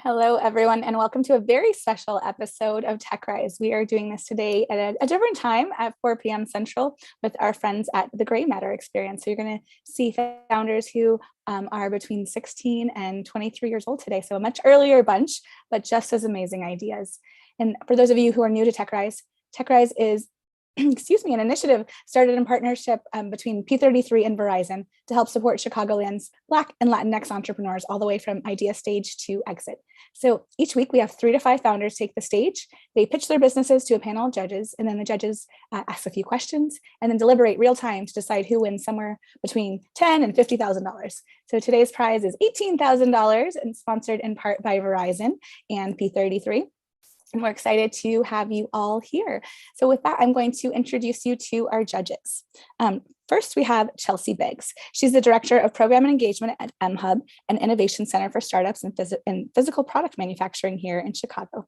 Hello, everyone, and welcome to a very special episode of TechRise. We are doing this today at a different time at 4 p.m. Central with our friends at the Gray Matter Experience. So you're going to see founders who are between 16 and 23 years old today. So a much earlier bunch, but just as amazing ideas. And for those of you who are new to TechRise is an initiative started in partnership between P33 and Verizon to help support Chicagoland's Black and Latinx entrepreneurs all the way from idea stage to exit. So each week we have 3 to 5 founders take the stage. They pitch their businesses to a panel of judges, and then the judges ask a few questions and then deliberate real time to decide who wins somewhere between $10,000 and $50,000. So today's prize is $18,000 and sponsored in part by Verizon and P33. And we're excited to have you all here. So with that, I'm going to introduce you to our judges. First, we have Chelsea Biggs. She's the Director of Program and Engagement at MHub, an innovation center for startups and physical product manufacturing here in Chicago.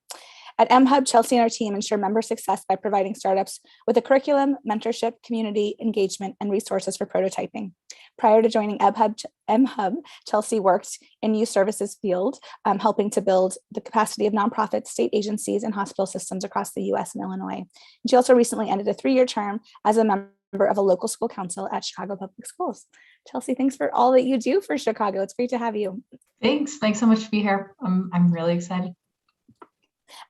At MHub, Chelsea and our team ensure member success by providing startups with a curriculum, mentorship, community engagement, and resources for prototyping. Prior to joining MHub, Chelsea worked in youth services field, helping to build the capacity of nonprofits, state agencies, and hospital systems across the US and Illinois. And she also recently ended a 3-year term as a member of a local school council at Chicago Public Schools. Chelsea, thanks for all that you do for Chicago. It's great to have you. Thanks so much to be here. I'm really excited.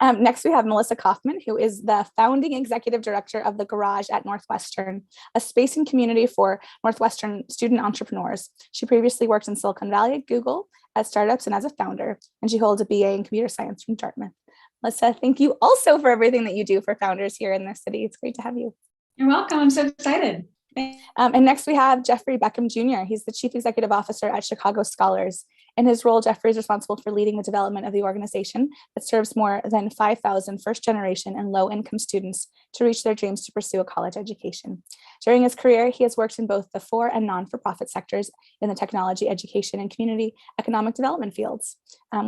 Next, we have Melissa Kaufman, who is the founding executive director of The Garage at Northwestern, a space and community for Northwestern student entrepreneurs. She previously worked in Silicon Valley at Google as startups and as a founder, and she holds a BA in computer science from Dartmouth. Melissa, thank you also for everything that you do for founders here in this city. It's great to have you. You're welcome. I'm so excited. And next we have Jeffrey Beckham Jr. He's the Chief Executive Officer at Chicago Scholars. In his role, Jeffrey is responsible for leading the development of the organization that serves more than 5,000 first-generation and low-income students to reach their dreams to pursue a college education. During his career, he has worked in both the for and non-for-profit sectors in the technology, education, and community economic development fields.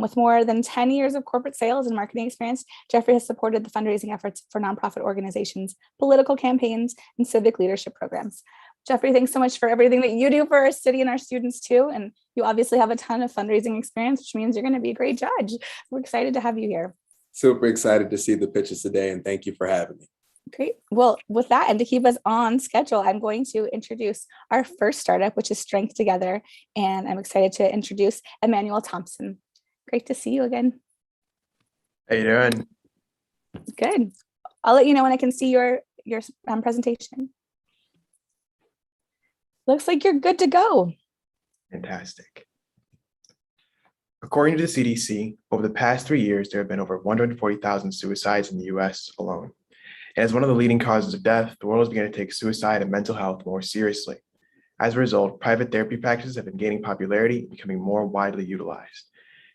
With more than 10 years of corporate sales and marketing experience, Jeffrey has supported the fundraising efforts for nonprofit organizations, political campaigns, and civic leadership programs. Jeffrey, thanks so much for everything that you do for our city and our students too. And you obviously have a ton of fundraising experience, which means you're going to be a great judge. We're excited to have you here. Super excited to see the pitches today, and thank you for having me. Great. Well, with that, and to keep us on schedule, I'm going to introduce our first startup, which is Strength Together. And I'm excited to introduce Emmanuel Thompson. Great to see you again. How you doing? Good. I'll let you know when I can see your presentation. Looks like you're good to go. Fantastic. According to the CDC, over the past 3 years, there have been over 140,000 suicides in the US alone. And as one of the leading causes of death, the world is beginning to take suicide and mental health more seriously. As a result, private therapy practices have been gaining popularity and becoming more widely utilized.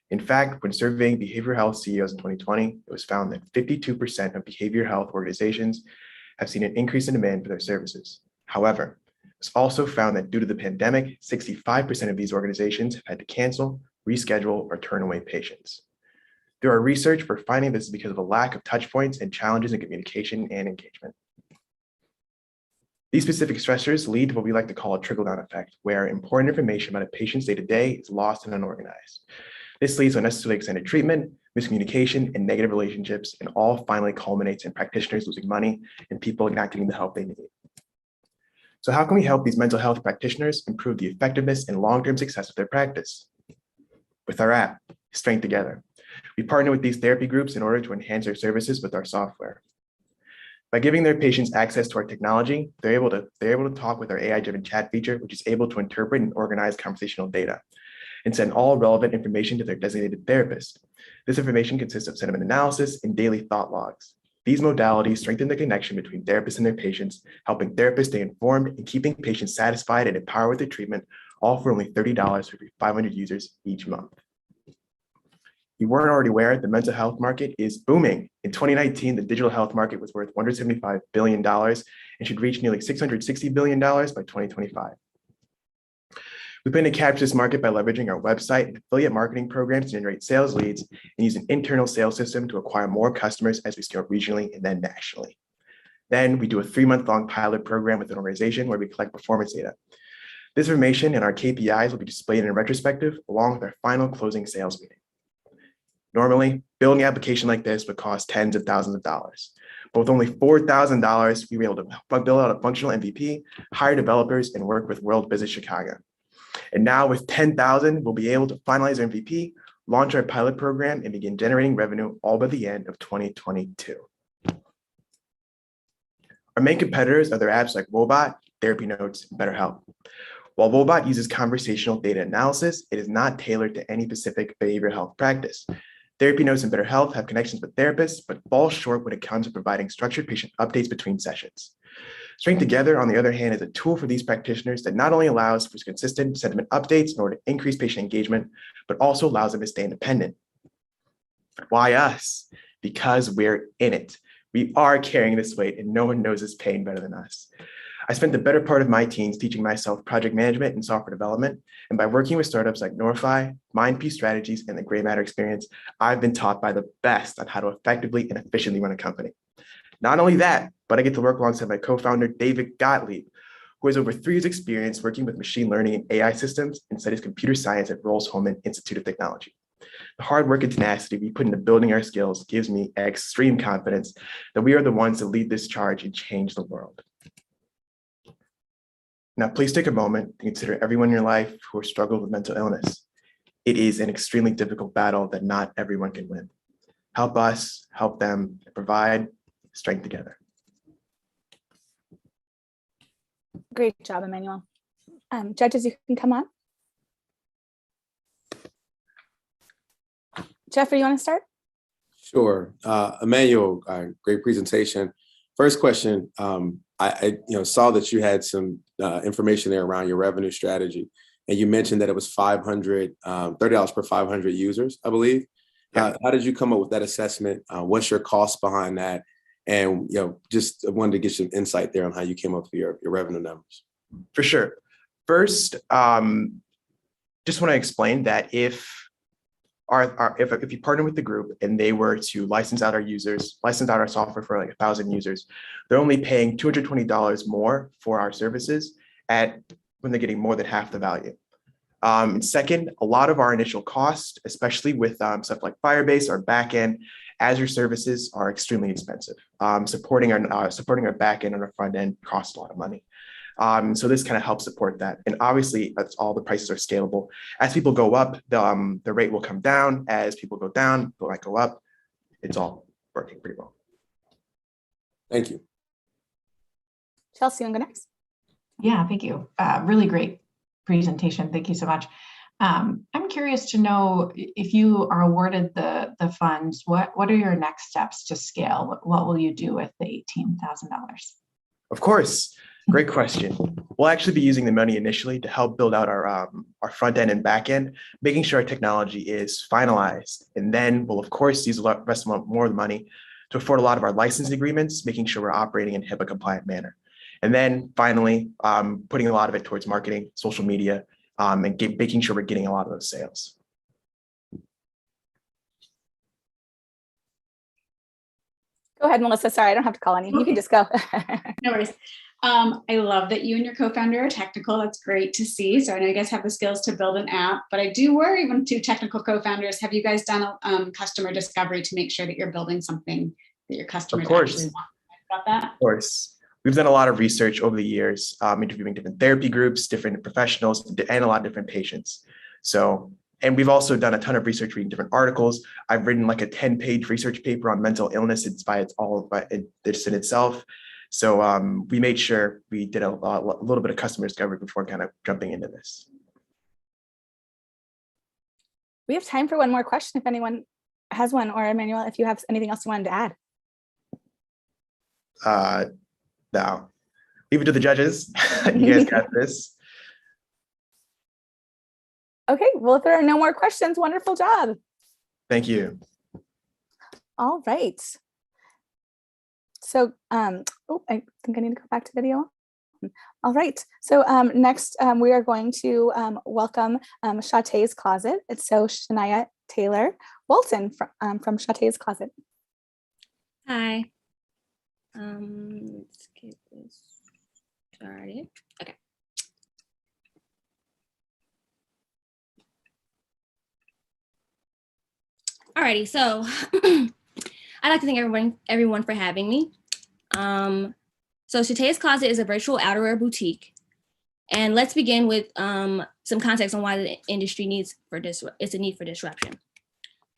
In fact, when surveying behavioral health CEOs in 2020, it was found that 52% of behavioral health organizations have seen an increase in demand for their services. However, it's also found that due to the pandemic, 65% of these organizations have had to cancel, reschedule, or turn away patients. Through our research, we're finding this is because of a lack of touch points and challenges in communication and engagement. These specific stressors lead to what we like to call a trickle-down effect, where important information about a patient's day-to-day is lost and unorganized. This leads to unnecessarily extended treatment, miscommunication, and negative relationships, and all finally culminates in practitioners losing money and people not getting the help they need. So how can we help these mental health practitioners improve the effectiveness and long-term success of their practice? With our app, Strength Together. We partner with these therapy groups in order to enhance their services with our software. By giving their patients access to our technology, they're able to talk with our AI-driven chat feature, which is able to interpret and organize conversational data and send all relevant information to their designated therapist. This information consists of sentiment analysis and daily thought logs. These modalities strengthen the connection between therapists and their patients, helping therapists stay informed and keeping patients satisfied and empowered with their treatment, all for only $30 for every 500 users each month. If you weren't already aware, the mental health market is booming. In 2019, the digital health market was worth $175 billion and should reach nearly $660 billion by 2025. We plan to capture this market by leveraging our website and affiliate marketing programs to generate sales leads and use an internal sales system to acquire more customers as we scale regionally and then nationally. Then we do a 3-month-long pilot program with an organization where we collect performance data. This information and our KPIs will be displayed in a retrospective along with our final closing sales meeting. Normally, building an application like this would cost tens of thousands of dollars. But with only $4,000, we were able to build out a functional MVP, hire developers, and work with World Business Chicago. And now with 10,000, we'll be able to finalize our MVP, launch our pilot program, and begin generating revenue all by the end of 2022. Our main competitors are their apps like Wobot, Therapy Notes, and BetterHelp. While Wobot uses conversational data analysis, it is not tailored to any specific behavioral health practice. Therapy Notes and BetterHelp have connections with therapists, but fall short when it comes to providing structured patient updates between sessions. Strength Together, on the other hand, is a tool for these practitioners that not only allows for consistent sentiment updates in order to increase patient engagement, but also allows them to stay independent. Why us? Because we're in it. We are carrying this weight and no one knows this pain better than us. I spent the better part of my teens teaching myself project management and software development. And by working with startups like Norify, MindPeace Strategies, and the Gray Matter Experience, I've been taught by the best on how to effectively and efficiently run a company. Not only that, but I get to work alongside my co-founder, David Gottlieb, who has over 3 years experience working with machine learning and AI systems and studies computer science at Rolls-Royce Institute of Technology. The hard work and tenacity we put into building our skills gives me extreme confidence that we are the ones to lead this charge and change the world. Now, please take a moment to consider everyone in your life who has struggled with mental illness. It is an extremely difficult battle that not everyone can win. Help us, help them, and provide strength together. Great job, Emmanuel. Judges, you can come on. Jeffrey, you want to start? Sure. Emmanuel, great presentation. First question, I saw that you had some information there around your revenue strategy, and you mentioned that it was $30 per 500 users, I believe. Yeah. How did you come up with that assessment? What's your cost behind that? And just wanted to get some insight there on how you came up with your revenue numbers. For sure. First, just want to explain that if you partner with the group and they were to license out our software for like 1,000 users, they're only paying $220 more for our services when they're getting more than half the value. And second, a lot of our initial costs, especially with stuff like Firebase, our backend, Azure services are extremely expensive. Supporting our backend and our front end costs a lot of money. So this kind of helps support that. And obviously, that's all the prices are scalable. As people go up, the rate will come down. As people go down, the rate go up. It's all working pretty well. Thank you. Chelsea, you want to go next? Yeah, thank you. Really great presentation. Thank you so much. I'm curious to know if you are awarded the funds, what are your next steps to scale? What will you do with the $18,000? Of course. Great question. We'll actually be using the money initially to help build out our front end and back end, making sure our technology is finalized. And then we'll, of course, use the rest of more of the money to afford a lot of our licensing agreements, making sure we're operating in a HIPAA compliant manner. And then finally, putting a lot of it towards marketing, social media, and making sure we're getting a lot of those sales. Go ahead, Melissa. Sorry, I don't have to call on you. You can just go. No worries. I love that you and your co-founder are technical. That's great to see. So I know you guys have the skills to build an app, but I do worry when 2 technical co-founders. Have you guys done customer discovery to make sure that you're building something that your customers actually want? About that? Of course. We've done a lot of research over the years, interviewing different therapy groups, different professionals, and a lot of different patients. And we've also done a ton of research reading different articles. I've written like a 10-page research paper on mental illness. It's in itself. So we made sure we did a little bit of customer discovery before kind of jumping into this. We have time for one more question if anyone has one, or Emmanuel, if you have anything else you wanted to add. No, leave it to the judges. You guys got this. Okay, well, if there are no more questions, wonderful job. Thank you. All right. So, I think I need to go back to video. All right. So next, we are going to welcome Shawtea's Closet. It's so Shania Taylor Walton from Shawtea's Closet. Hi. Let's get this started. Okay. Alrighty, so I'd like to thank everyone for having me. So Shatay's Closet is a virtual outerwear boutique. And let's begin with some context on why the industry it's a need for disruption.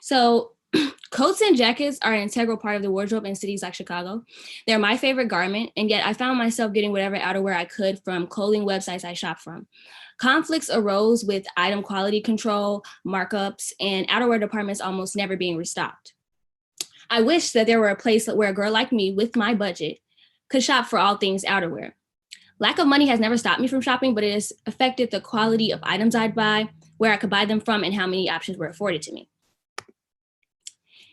So coats and jackets are an integral part of the wardrobe in cities like Chicago. They're my favorite garment, and yet I found myself getting whatever outerwear I could from clothing websites I shop from. Conflicts arose with item quality control, markups, and outerwear departments almost never being restocked. I wish that there were a place where a girl like me with my budget could shop for all things outerwear. Lack of money has never stopped me from shopping, but it has affected the quality of items I'd buy, where I could buy them from, and how many options were afforded to me.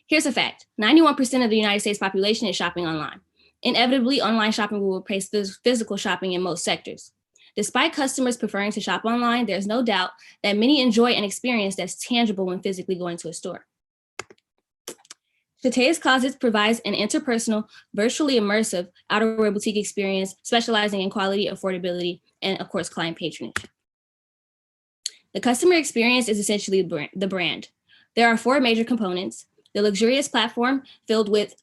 Here's a fact: 91% of the United States population is shopping online. Inevitably, online shopping will replace physical shopping in most sectors. Despite customers preferring to shop online, there's no doubt that many enjoy an experience that's tangible when physically going to a store. Shatay's Closets provides an interpersonal, virtually immersive outerwear boutique experience specializing in quality, affordability, and of course, client patronage. The customer experience is essentially the brand. There are 4 major components: the luxurious platform filled with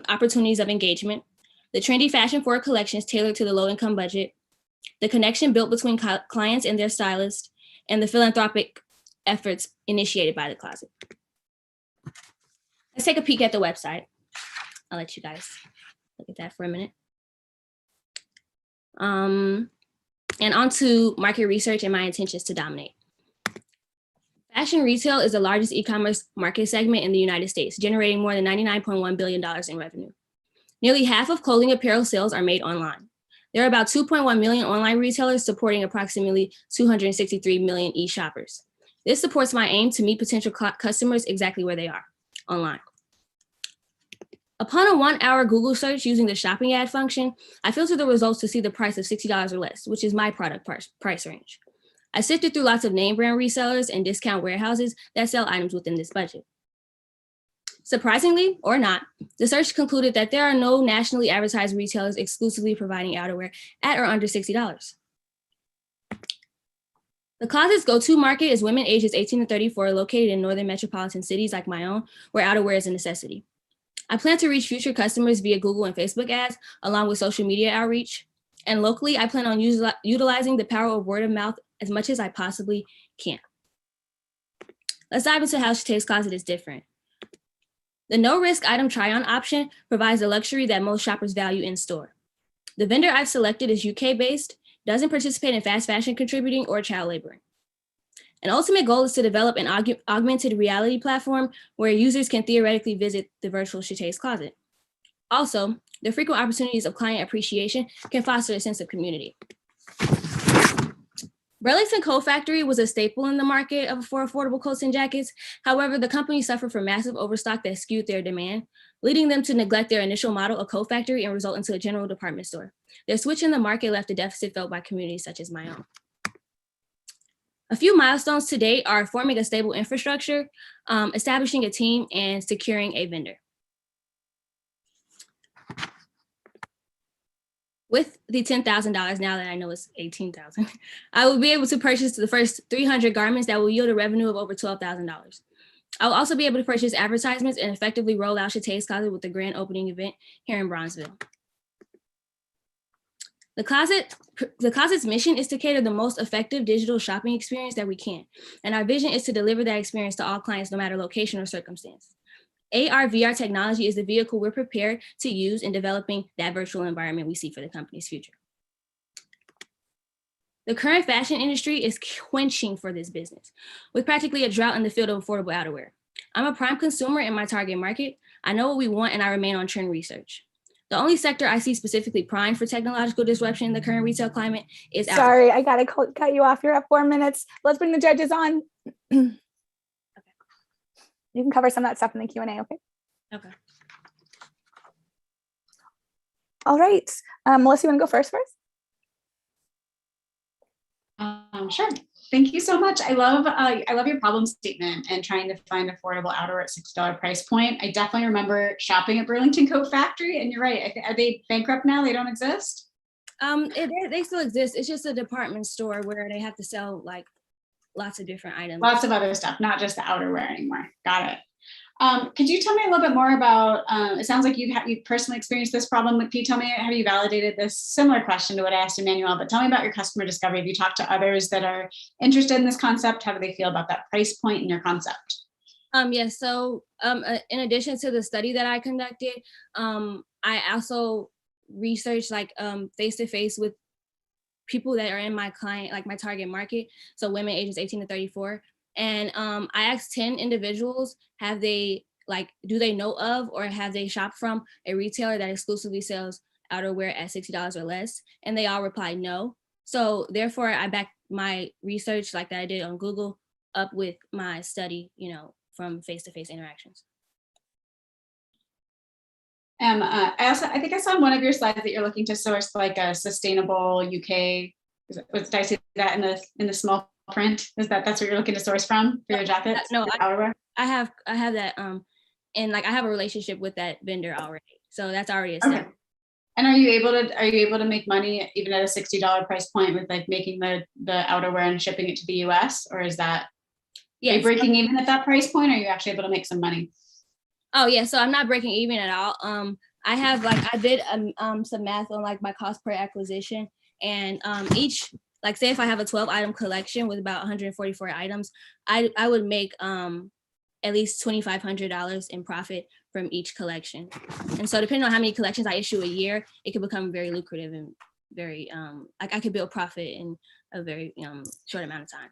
opportunities of engagement, the trendy fashion forward collections tailored to the low-income budget, the connection built between clients and their stylist, and the philanthropic efforts initiated by the closet. Let's take a peek at the website. I'll let you guys look at that for a minute. And on to market research and my intentions to dominate. Fashion retail is the largest e-commerce market segment in the United States, generating more than $99.1 billion in revenue. Nearly half of clothing apparel sales are made online. There are about 2.1 million online retailers supporting approximately 263 million e-shoppers. This supports my aim to meet potential customers exactly where they are, online. Upon a 1-hour Google search using the shopping ad function, I filter the results to see the price of $60 or less, which is my product price range. I sifted through lots of name brand resellers and discount warehouses that sell items within this budget. Surprisingly, or not, the search concluded that there are no nationally advertised retailers exclusively providing outerwear at or under $60. The closet's go-to market is women ages 18 to 34 located in northern metropolitan cities like my own, where outerwear is a necessity. I plan to reach future customers via Google and Facebook ads, along with social media outreach. And locally, I plan on utilizing the power of word of mouth as much as I possibly can. Let's dive into how Shatay's Closet is different. The no-risk item try-on option provides the luxury that most shoppers value in store. The vendor I've selected is UK-based, doesn't participate in fast fashion contributing or child laboring. An ultimate goal is to develop an augmented reality platform where users can theoretically visit the virtual Shatay's Closet. Also, the frequent opportunities of client appreciation can foster a sense of community. Burlington Coat Factory was a staple in the market for affordable coats and jackets. However, the company suffered from massive overstock that skewed their demand, leading them to neglect their initial model of Coat Factory and result into a general department store. Their switch in the market left a deficit felt by communities such as my own. A few milestones to date are forming a stable infrastructure, establishing a team, and securing a vendor. With the $10,000, now that I know it's $18,000, I will be able to purchase the first 300 garments that will yield a revenue of over $12,000. I will also be able to purchase advertisements and effectively roll out Shatay's Closet with the grand opening event here in Bronzeville. The closet's mission is to cater the most effective digital shopping experience that we can. And our vision is to deliver that experience to all clients, no matter location or circumstance. AR/VR technology is the vehicle we're prepared to use in developing that virtual environment we see for the company's future. The current fashion industry is quenching for this business, with practically a drought in the field of affordable outerwear. I'm a prime consumer in my target market. I know what we want, and I remain on trend research. The only sector I see specifically primed for technological disruption in the current retail climate is outerwear. Sorry, I gotta cut you off. You're at 4 minutes. Let's bring the judges on. Okay. You can cover some of that stuff in the Q&A, okay? Okay. All right. Melissa, you want to go first? Sure. Thank you so much. I love your problem statement and trying to find affordable outerwear at $60 price point. I definitely remember shopping at Burlington Coat Factory, and you're right. Are they bankrupt now? They don't exist? They still exist. It's just a department store where they have to sell like lots of different items. Lots of other stuff, not just the outerwear anymore. Got it. Could you tell me a little bit more about, it sounds like you personally experienced this problem. Can you tell me, have you validated this? Similar question to what I asked Emmanuel, but tell me about your customer discovery. Have you talked to others that are interested in this concept? How do they feel about that price point in your concept? Yes, so in addition to the study that I conducted, I also researched like face-to-face with people that are in my client, like my target market, so women ages 18 to 34. And I asked 10 individuals, have they, like, do they know of or have they shopped from a retailer that exclusively sells outerwear at $60 or less? And they all replied no. So therefore, I backed my research like that I did on Google up with my study, you know, from face-to-face interactions. I think I saw on one of your slides that you're looking to source like a sustainable UK. Did I see that in the small print? That's what you're looking to source from for your jackets? No, outerwear? I have that and like I have a relationship with that vendor already, so that's already a step. Okay. And are you able to make money even at a $60 price point with like making the outerwear and shipping it to the US, or is that? Yes. Are you breaking even at that price point, or are you actually able to make some money? Oh yeah, so I'm not breaking even at all. I have like, I did some math on like my cost per acquisition, and each, like say if I have a 12 item collection with about 144 items, I would make at least $2,500 in profit from each collection. And so depending on how many collections I issue a year, it could become very lucrative and very like I could build profit in a very short amount of time.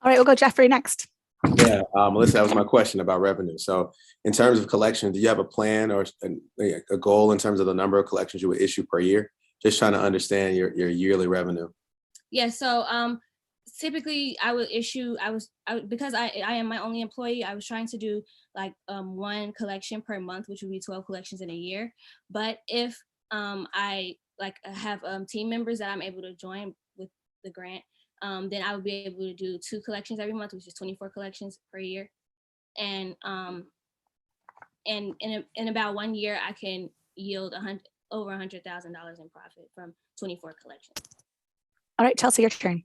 All right, we'll go Jeffrey next. Yeah, Melissa, that was my question about revenue. So in terms of collection, do you have a plan or a goal in terms of the number of collections you would issue per year? Just trying to understand your yearly revenue. Yeah, so typically I would issue, because I am my only employee, I was trying to do like one collection per month, which would be 12 collections in a year. But if I like have team members that I'm able to join with the grant, then I would be able to do 2 collections every month, which is 24 collections per year. And in about 1 year, I can yield over $100,000 in profit from 24 collections. All right, Chelsea, your turn.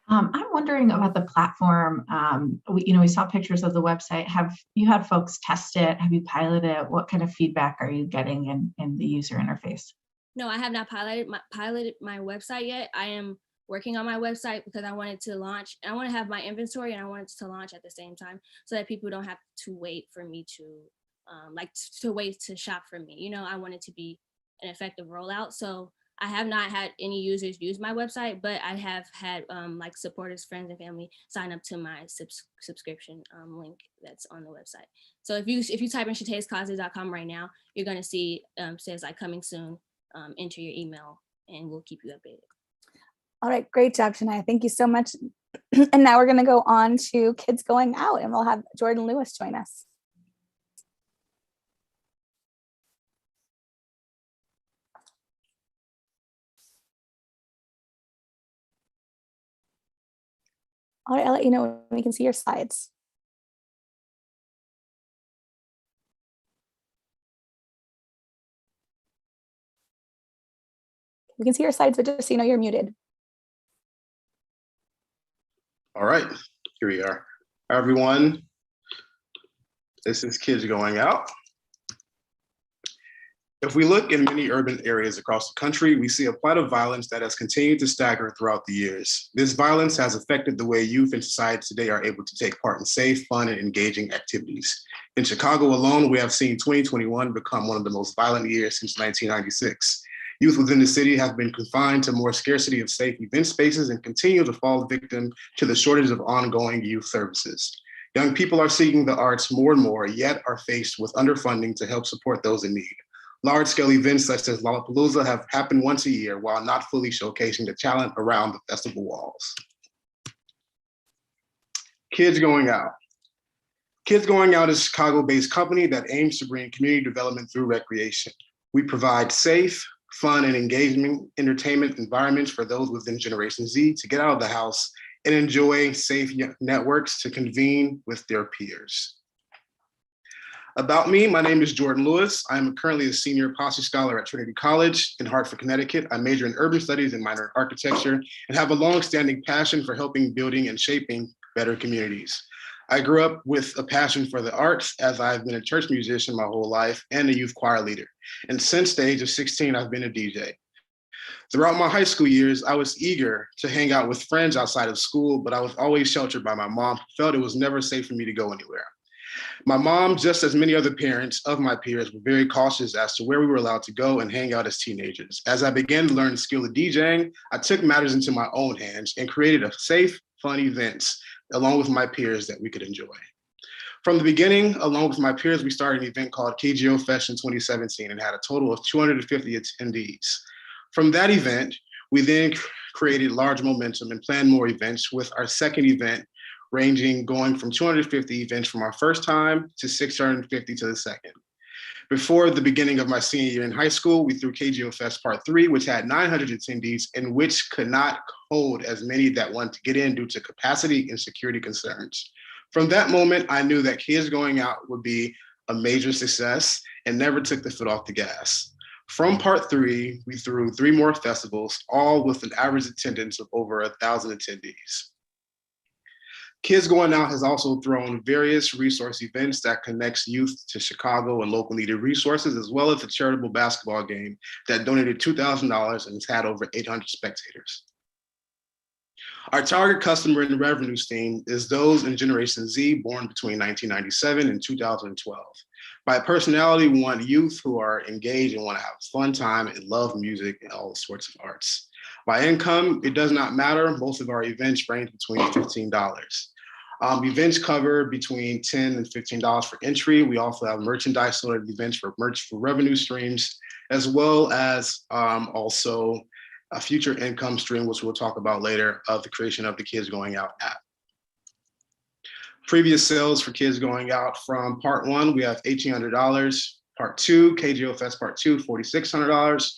I'm wondering about the platform. We saw pictures of the website. Have you had folks test it? Have you piloted it? What kind of feedback are you getting in the user interface? No, I have not piloted my website yet. I am working on my website because I wanted to launch. I want to have my inventory and I want it to launch at the same time so that people don't have to wait for me to wait to shop from me. I want it to be an effective rollout. So I have not had any users use my website, but I have had like supporters, friends, and family sign up to my subscription link that's on the website. So if you type in shatayascloset.com right now, you're going to see says like coming soon. Enter your email and we'll keep you updated. All right, great job, Shania. Thank you so much. And now we're going to go on to Kids Going Out, and we'll have Jordan Lewis join us. All right, I'll let you know when we can see your slides. We can see your slides, but just so you know, you're muted. All right, here we are. Hi, everyone. This is Kids Going Out. If we look in many urban areas across the country, we see a plight of violence that has continued to stagger throughout the years. This violence has affected the way youth in society today are able to take part in safe, fun, and engaging activities. In Chicago alone, we have seen 2021 become one of the most violent years since 1996. Youth within the city have been confined to more scarcity of safe event spaces and continue to fall victim to the shortage of ongoing youth services. Young people are seeking the arts more and more, yet are faced with underfunding to help support those in need. Large-scale events such as Lollapalooza have happened once a year while not fully showcasing the talent around the festival walls. Kids Going Out. Kids Going Out is a Chicago-based company that aims to bring community development through recreation. We provide safe, fun, and engaging entertainment environments for those within Generation Z to get out of the house and enjoy safe networks to convene with their peers. About me, my name is Jordan Lewis. I'm currently a senior policy scholar at Trinity College in Hartford, Connecticut. I major in urban studies and minor in architecture and have a long-standing passion for helping, building, and shaping better communities. I grew up with a passion for the arts as I've been a church musician my whole life and a youth choir leader. And since the age of 16, I've been a DJ. Throughout my high school years, I was eager to hang out with friends outside of school, but I was always sheltered by my mom, who felt it was never safe for me to go anywhere. My mom, just as many other parents of my peers, were very cautious as to where we were allowed to go and hang out as teenagers. As I began to learn the skill of DJing, I took matters into my own hands and created a safe, fun events along with my peers that we could enjoy. From the beginning, along with my peers, we started an event called KGO Fest in 2017 and had a total of 250 attendees. From that event, we then created large momentum and planned more events, with our second event going from 250 events from our first time to 650 to the second. Before the beginning of my senior year in high school, we threw KGO Fest Part 3, which had 900 attendees and which could not hold as many that wanted to get in due to capacity and security concerns. From that moment, I knew that Kids Going Out would be a major success and never took the foot off the gas. From Part 3, we threw 3 more festivals, all with an average attendance of over 1,000 attendees. Kids Going Out has also thrown various resource events that connects youth to Chicago and local needed resources, as well as a charitable basketball game that donated $2,000 and has had over 800 spectators. Our target customer and revenue stream is those in Generation Z born between 1997 and 2012. By personality, we want youth who are engaged and want to have a fun time and love music and all sorts of arts. By income, it does not matter. Most of our events range between $15. Events cover between $10 and $15 for entry. We also have merchandise sold at events for revenue streams, as well as also a future income stream, which we'll talk about later, of the creation of the Kids Going Out app. Previous sales for Kids Going Out from Part 1, we have $1,800. Part 2, KGO Fest Part 2, $4,600.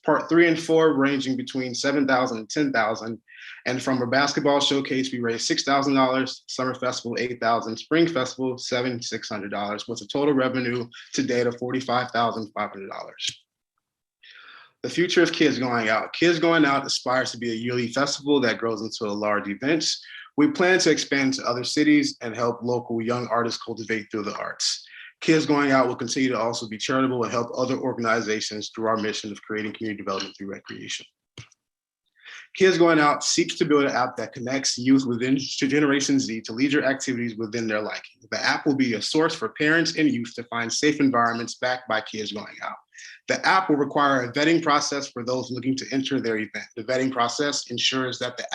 Part 3 and 4 ranging between $7,000 and $10,000. And from a basketball showcase, we raised $6,000, Summer Festival $8,000, Spring Festival $7,600, with a total revenue to date of $45,500. The future of Kids Going Out. Kids Going Out aspires to be a yearly festival that grows into a large events. We plan to expand to other cities and help local young artists cultivate through the arts. Kids Going Out will continue to also be charitable and help other organizations through our mission of creating community development through recreation. Kids Going Out seeks to build an app that connects youth within Generation Z to leisure activities within their liking. The app will be a source for parents and youth to find safe environments backed by Kids Going Out. The app will require a vetting process for those looking to enter their event. The vetting process ensures that the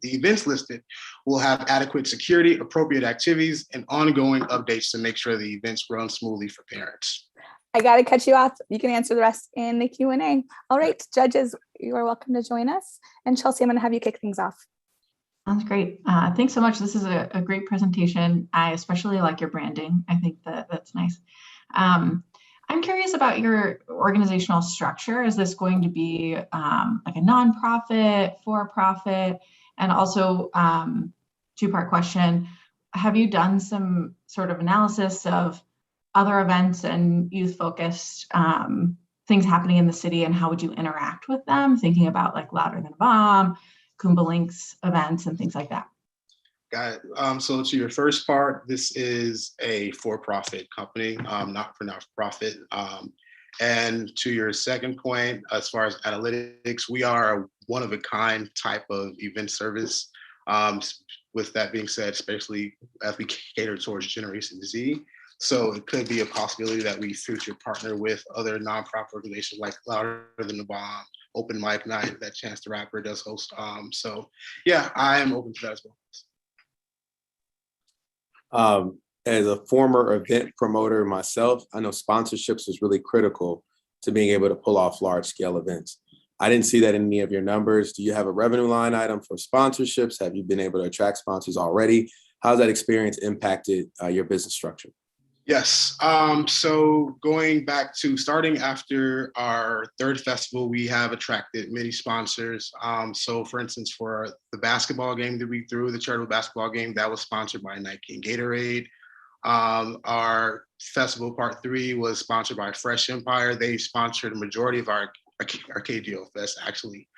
events listed will have adequate security, appropriate activities, and ongoing updates to make sure the events run smoothly for parents. I got to cut you off. You can answer the rest in the Q&A. All right, judges, you are welcome to join us. And Chelsea, I'm going to have you kick things off. Sounds great. Thanks so much. This is a great presentation. I especially like your branding. I think that's nice. I'm curious about your organizational structure. Is this going to be like a nonprofit, for-profit? And also, two-part question, have you done some sort of analysis of other events and youth-focused things happening in the city, and how would you interact with them? Thinking about like Louder Than a Bomb, Kumbah Links events, and things like that. Got it. So to your first part, this is a for-profit company, not for not-for-profit. And to your second point, as far as analytics, we are a one-of-a-kind type of event service. With that being said, especially as we cater towards Generation Z. So it could be a possibility that we future partner with other nonprofit organizations like Louder Than the Bomb, Open Mic Night that Chance the Rapper does host. So yeah, I am open to that as well. As a former event promoter myself, I know sponsorships is really critical to being able to pull off large scale events. I didn't see that in any of your numbers. Do you have a revenue line item for sponsorships? Have you been able to attract sponsors already? How's that experience impacted your business structure? Yes. So going back to starting after our third festival, we have attracted many sponsors. So for instance, for the basketball game that we threw, the charitable basketball game, that was sponsored by Nike and Gatorade. Our festival part 3 was sponsored by Fresh Empire. They sponsored a majority of our KGO Fest, actually.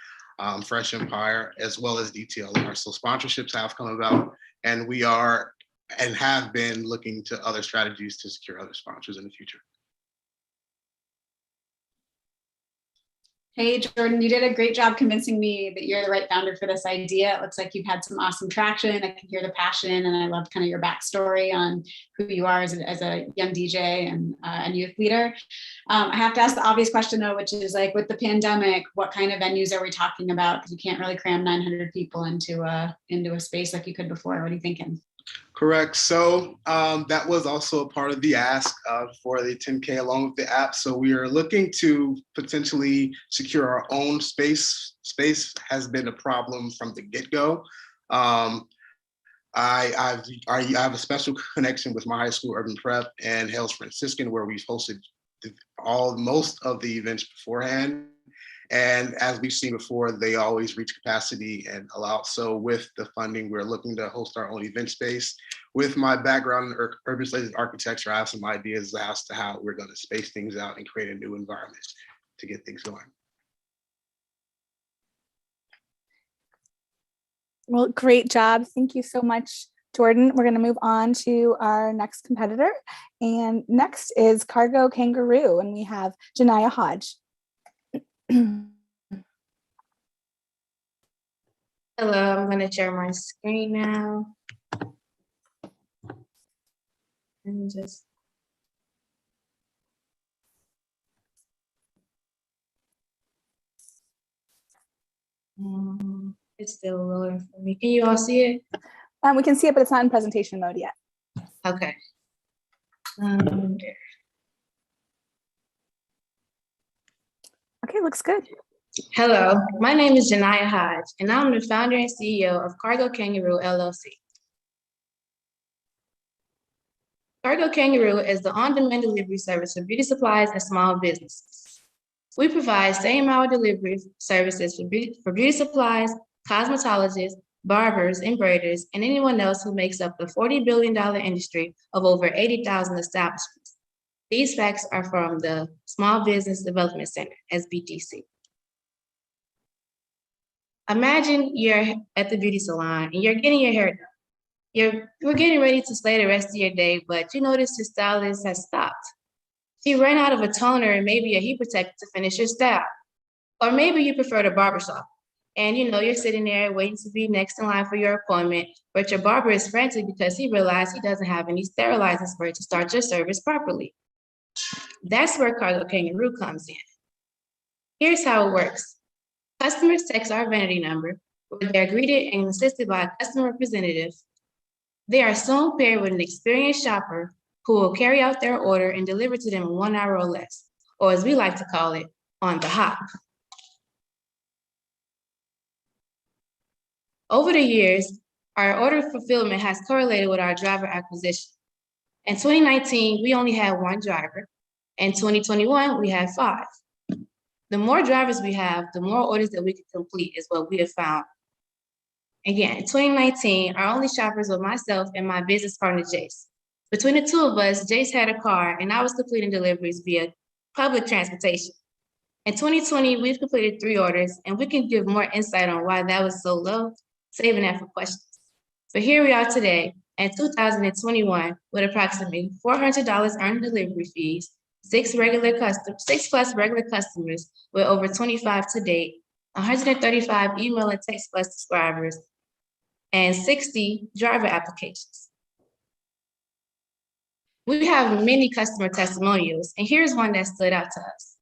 Fresh Empire, as well as DTLR. So sponsorships have come about, and we are and have been looking to other strategies to secure other sponsors in the future. Hey, Jordan, you did a great job convincing me that you're the right founder for this idea. It looks like you've had some awesome traction. I can hear the passion, and I love kind of your backstory on who you are as a young DJ and youth leader. I have to ask the obvious question though, which is like, with the pandemic, what kind of venues are we talking about? Because you can't really cram 900 people into a space like you could before. What are you thinking? Correct. So that was also a part of the ask for the 10K along with the app. So we are looking to potentially secure our own space. Space has been a problem from the get-go. I have a special connection with my high school urban prep and Hales Franciscan, where we've hosted most of the events beforehand. And as we've seen before, they always reach capacity and allow. So with the funding, we're looking to host our own event space. With my background in urban spaces architecture, I have some ideas as to how we're going to space things out and create a new environment to get things going. Well, great job. Thank you so much, Jordan. We're going to move on to our next competitor. And next is Cargo Kangaroo. And we have Janiyah Hodge. Hello, I'm going to share my screen now. And just it's still loading for me. Can you all see it? We can see it, but it's not in presentation mode yet. Okay. Okay, looks good. Hello, my name is Janiyah Hodge, and I'm the founder and CEO of Cargo Kangaroo, LLC. Cargo Kangaroo is the on-demand delivery service for beauty supplies and small businesses. We provide same-hour delivery services for beauty supplies, cosmetologists, barbers, embroiders, and anyone else who makes up the $40 billion industry of over 80,000 establishments. These facts are from the Small Business Development Center, SBDC. Imagine you're at the beauty salon and you're getting your hair done. We're getting ready to slay the rest of your day, but you notice your stylist has stopped. She ran out of a toner and maybe a heat protector to finish your style. Or maybe you prefer the barbershop and you're sitting there waiting to be next in line for your appointment, but your barber is frantic because he realized he doesn't have any sterilizing spray to start your service properly. That's where Cargo Kangaroo comes in. Here's how it works. Customers text our vanity number, where they are greeted and assisted by a customer representative. They are soon paired with an experienced shopper who will carry out their order and deliver to them in 1 hour or less, or as we like to call it, on the hop. Over the years, our order fulfillment has correlated with our driver acquisition. In 2019, we only had 1 driver. In 2021, we had 5. The more drivers we have, the more orders that we can complete is what we have found. Again, in 2019, our only shoppers were myself and my business partner, Jace. Between the two of us, Jace had a car and I was completing deliveries via public transportation. In 2020, we've completed 3 orders and we can give more insight on why that was so low, saving that for questions. But here we are today in 2021 with approximately $400 earned delivery fees, 6 plus regular customers with over 25 to date, 135 email and text plus subscribers, and 60 driver applications. We have many customer testimonials, and here's one that stood out to us.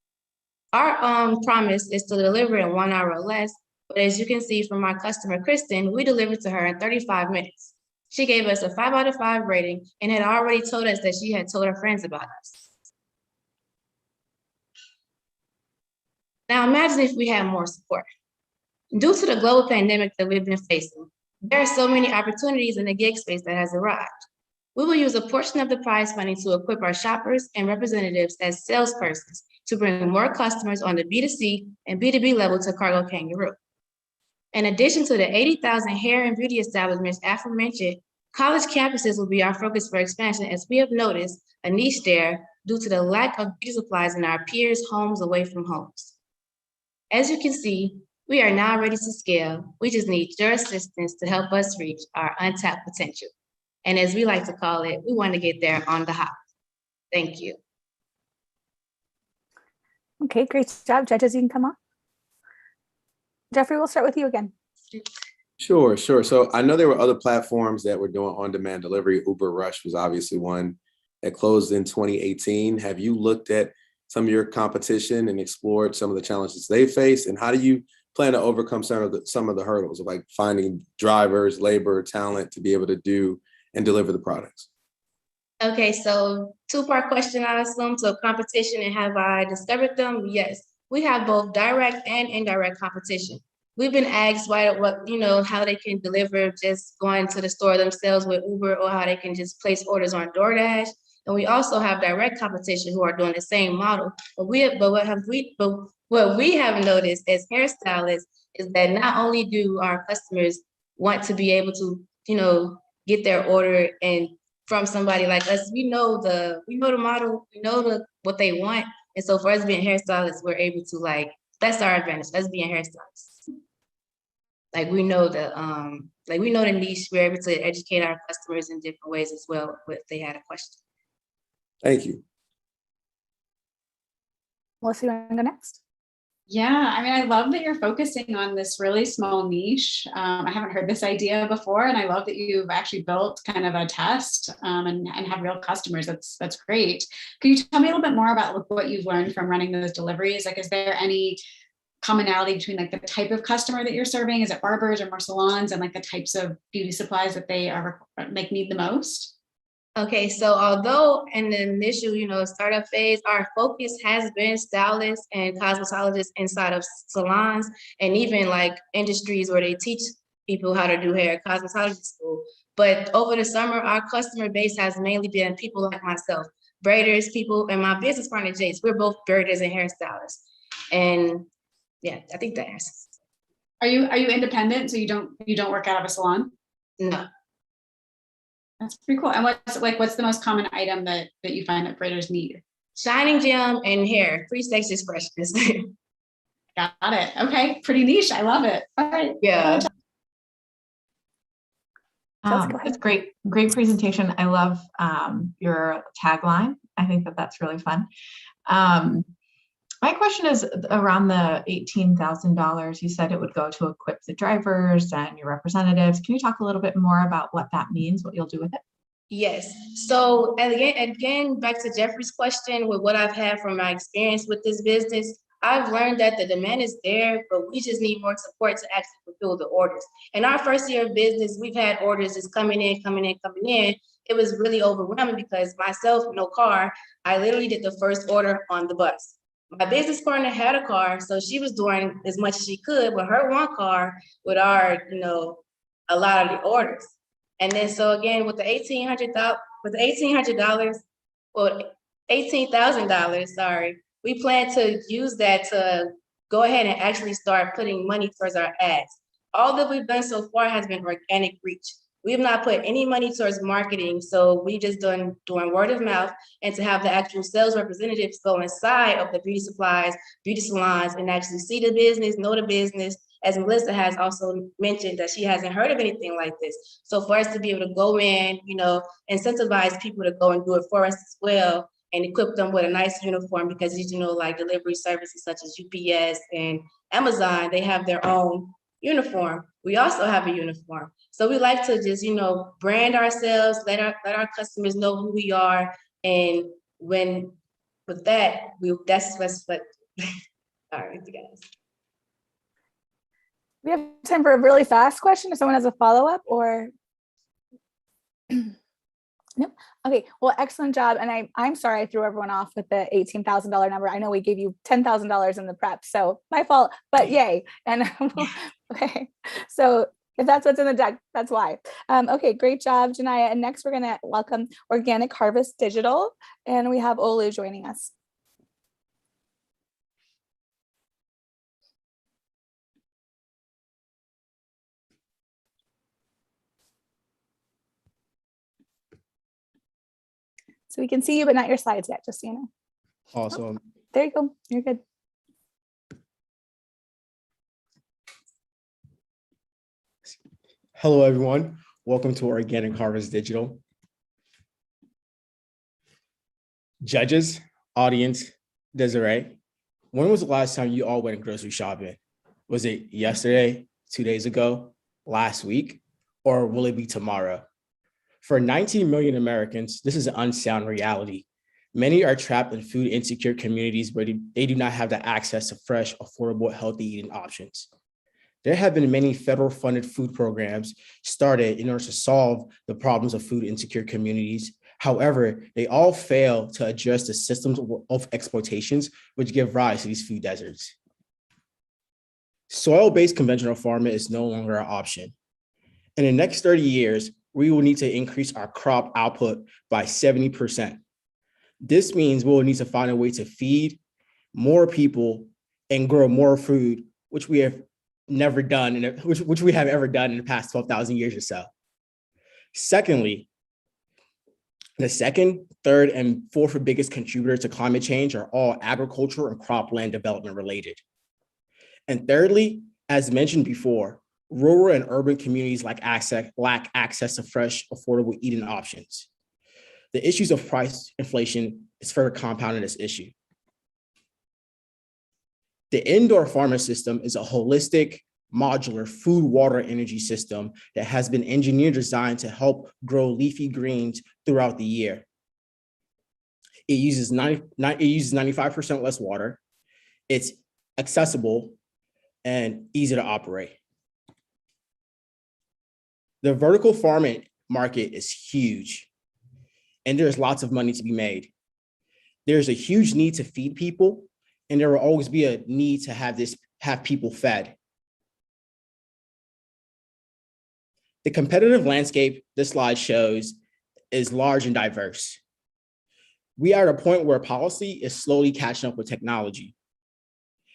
Our promise is to deliver in 1 hour or less, but as you can see from our customer, Kristen, we delivered to her in 35 minutes. She gave us a 5 out of 5 rating and had already told us that she had told her friends about us. Now imagine if we had more support. Due to the global pandemic that we've been facing, there are so many opportunities in the gig space that has arrived. We will use a portion of the prize funding to equip our shoppers and representatives as salespersons to bring more customers on the B2C and B2B level to Cargo Kangaroo. In addition to the 80,000 hair and beauty establishments aforementioned, college campuses will be our focus for expansion, as we have noticed a niche there due to the lack of beauty supplies in our peers' homes away from homes. As you can see, we are now ready to scale. We just need your assistance to help us reach our untapped potential. And as we like to call it, we want to get there on the hop. Thank you. Okay, great job. Judges, you can come on. Jeffrey, we'll start with you again. Sure. So I know there were other platforms that were doing on-demand delivery. Uber Rush was obviously one that closed in 2018. Have you looked at some of your competition and explored some of the challenges they face? And how do you plan to overcome some of the hurdles of like finding drivers, labor, talent to be able to do and deliver the products? Okay, so two-part question, I assume. So competition and have I discovered them? Yes, we have both direct and indirect competition. We've been asked how they can deliver just going to the store themselves with Uber, or how they can just place orders on DoorDash. And we also have direct competition who are doing the same model. But what we have noticed as hairstylists is that not only do our customers want to be able to, get their order and from somebody like us, we know the model, we know what they want. And so for us being hairstylists, we're able to that's our advantage, us being hairstylists. We know the niche, we're able to educate our customers in different ways as well if they had a question. Thank you. Melissa, you want to go next? Yeah, I mean, I love that you're focusing on this really small niche. I haven't heard this idea before, and I love that you've actually built kind of a test and have real customers. That's great. Can you tell me a little bit more about what you've learned from running those deliveries? Is there any commonality between the type of customer that you're serving? Is it barbers or more salons, and the types of beauty supplies that they are need the most? Okay, so although in the initial, startup phase, our focus has been stylists and cosmetologists inside of salons and even industries where they teach people how to do hair, cosmetology school. But over the summer, our customer base has mainly been people like myself, braiders, people, and my business partner, Jace. We're both braiders and hairstylists. And yeah, I think that answers. Are you independent? So you don't work out of a salon? No. That's pretty cool. And what's the most common item that you find that braiders need? Shining gem and hair, 3 stages freshness. Got it. Okay, pretty niche. I love it. All right. Yeah. That's great presentation. I love your tagline. I think that's really fun. My question is around the $18,000. You said it would go to equip the drivers and your representatives. Can you talk a little bit more about what that means, what you'll do with it? Yes. So again, back to Jeffrey's question with what I've had from my experience with this business, I've learned that the demand is there, but we just need more support to actually fulfill the orders. In our first year of business, we've had orders just coming in. It was really overwhelming because myself, no car, I literally did the first order on the bus. My business partner had a car, so she was doing as much as she could with her one car with our, a lot of the orders. And then so again, with the $18,000, sorry, we plan to use that to go ahead and actually start putting money towards our ads. All that we've done so far has been organic reach. We have not put any money towards marketing, so we just doing word of mouth, and to have the actual sales representatives go inside of the beauty supplies, beauty salons, and actually see the business, know the business, as Melissa has also mentioned that she hasn't heard of anything like this. So for us to be able to go in, incentivize people to go and do it for us as well, and equip them with a nice uniform, because delivery services such as UPS and Amazon, they have their own uniform. We also have a uniform. So we like to just, brand ourselves, let our customers know who we are. And with that, that's what, all right, you guys. We have time for a really fast question if someone has a follow-up or. No. Okay. Well, excellent job. And I'm sorry I threw everyone off with the $18,000 number. I know we gave you $10,000 in the prep, so my fault. But yay! And okay, so if that's what's in the deck, that's why. Okay, great job, Janaya. And next, we're going to welcome Organic Harvest Digital, and we have Olu joining us. So we can see you, but not your slides yet, just so you know. Awesome. Oh, there you go. You're good. Hello, everyone. Welcome to Organic Harvest Digital. Judges, audience, Desiree, when was the last time you all went grocery shopping? Was it yesterday, 2 days ago, last week, or will it be tomorrow? For 19 million Americans, this is an unsound reality. Many are trapped in food insecure communities where they do not have the access to fresh, affordable, healthy eating options. There have been many federal funded food programs started in order to solve the problems of food insecure communities. However, they all fail to address the systems of exploitations which give rise to these food deserts. Soil-based conventional farming is no longer an option. In the next 30 years, we will need to increase our crop output by 70%. This means we will need to find a way to feed more people and grow more food, which we have never done, which we have ever done in the past 12,000 years or so. Secondly, the second, third, and fourth biggest contributors to climate change are all agriculture and cropland development related. And thirdly, as mentioned before, rural and urban communities lack access to fresh, affordable eating options. The issues of price inflation is further compounding this issue. The indoor farming system is a holistic, modular food, water, energy system that has been engineered, designed to help grow leafy greens throughout the year. It uses 95% less water. It's accessible and easy to operate. The vertical farming market is huge, and there's lots of money to be made. There's a huge need to feed people, and there will always be a need to have people fed. The competitive landscape this slide shows is large and diverse. We are at a point where policy is slowly catching up with technology.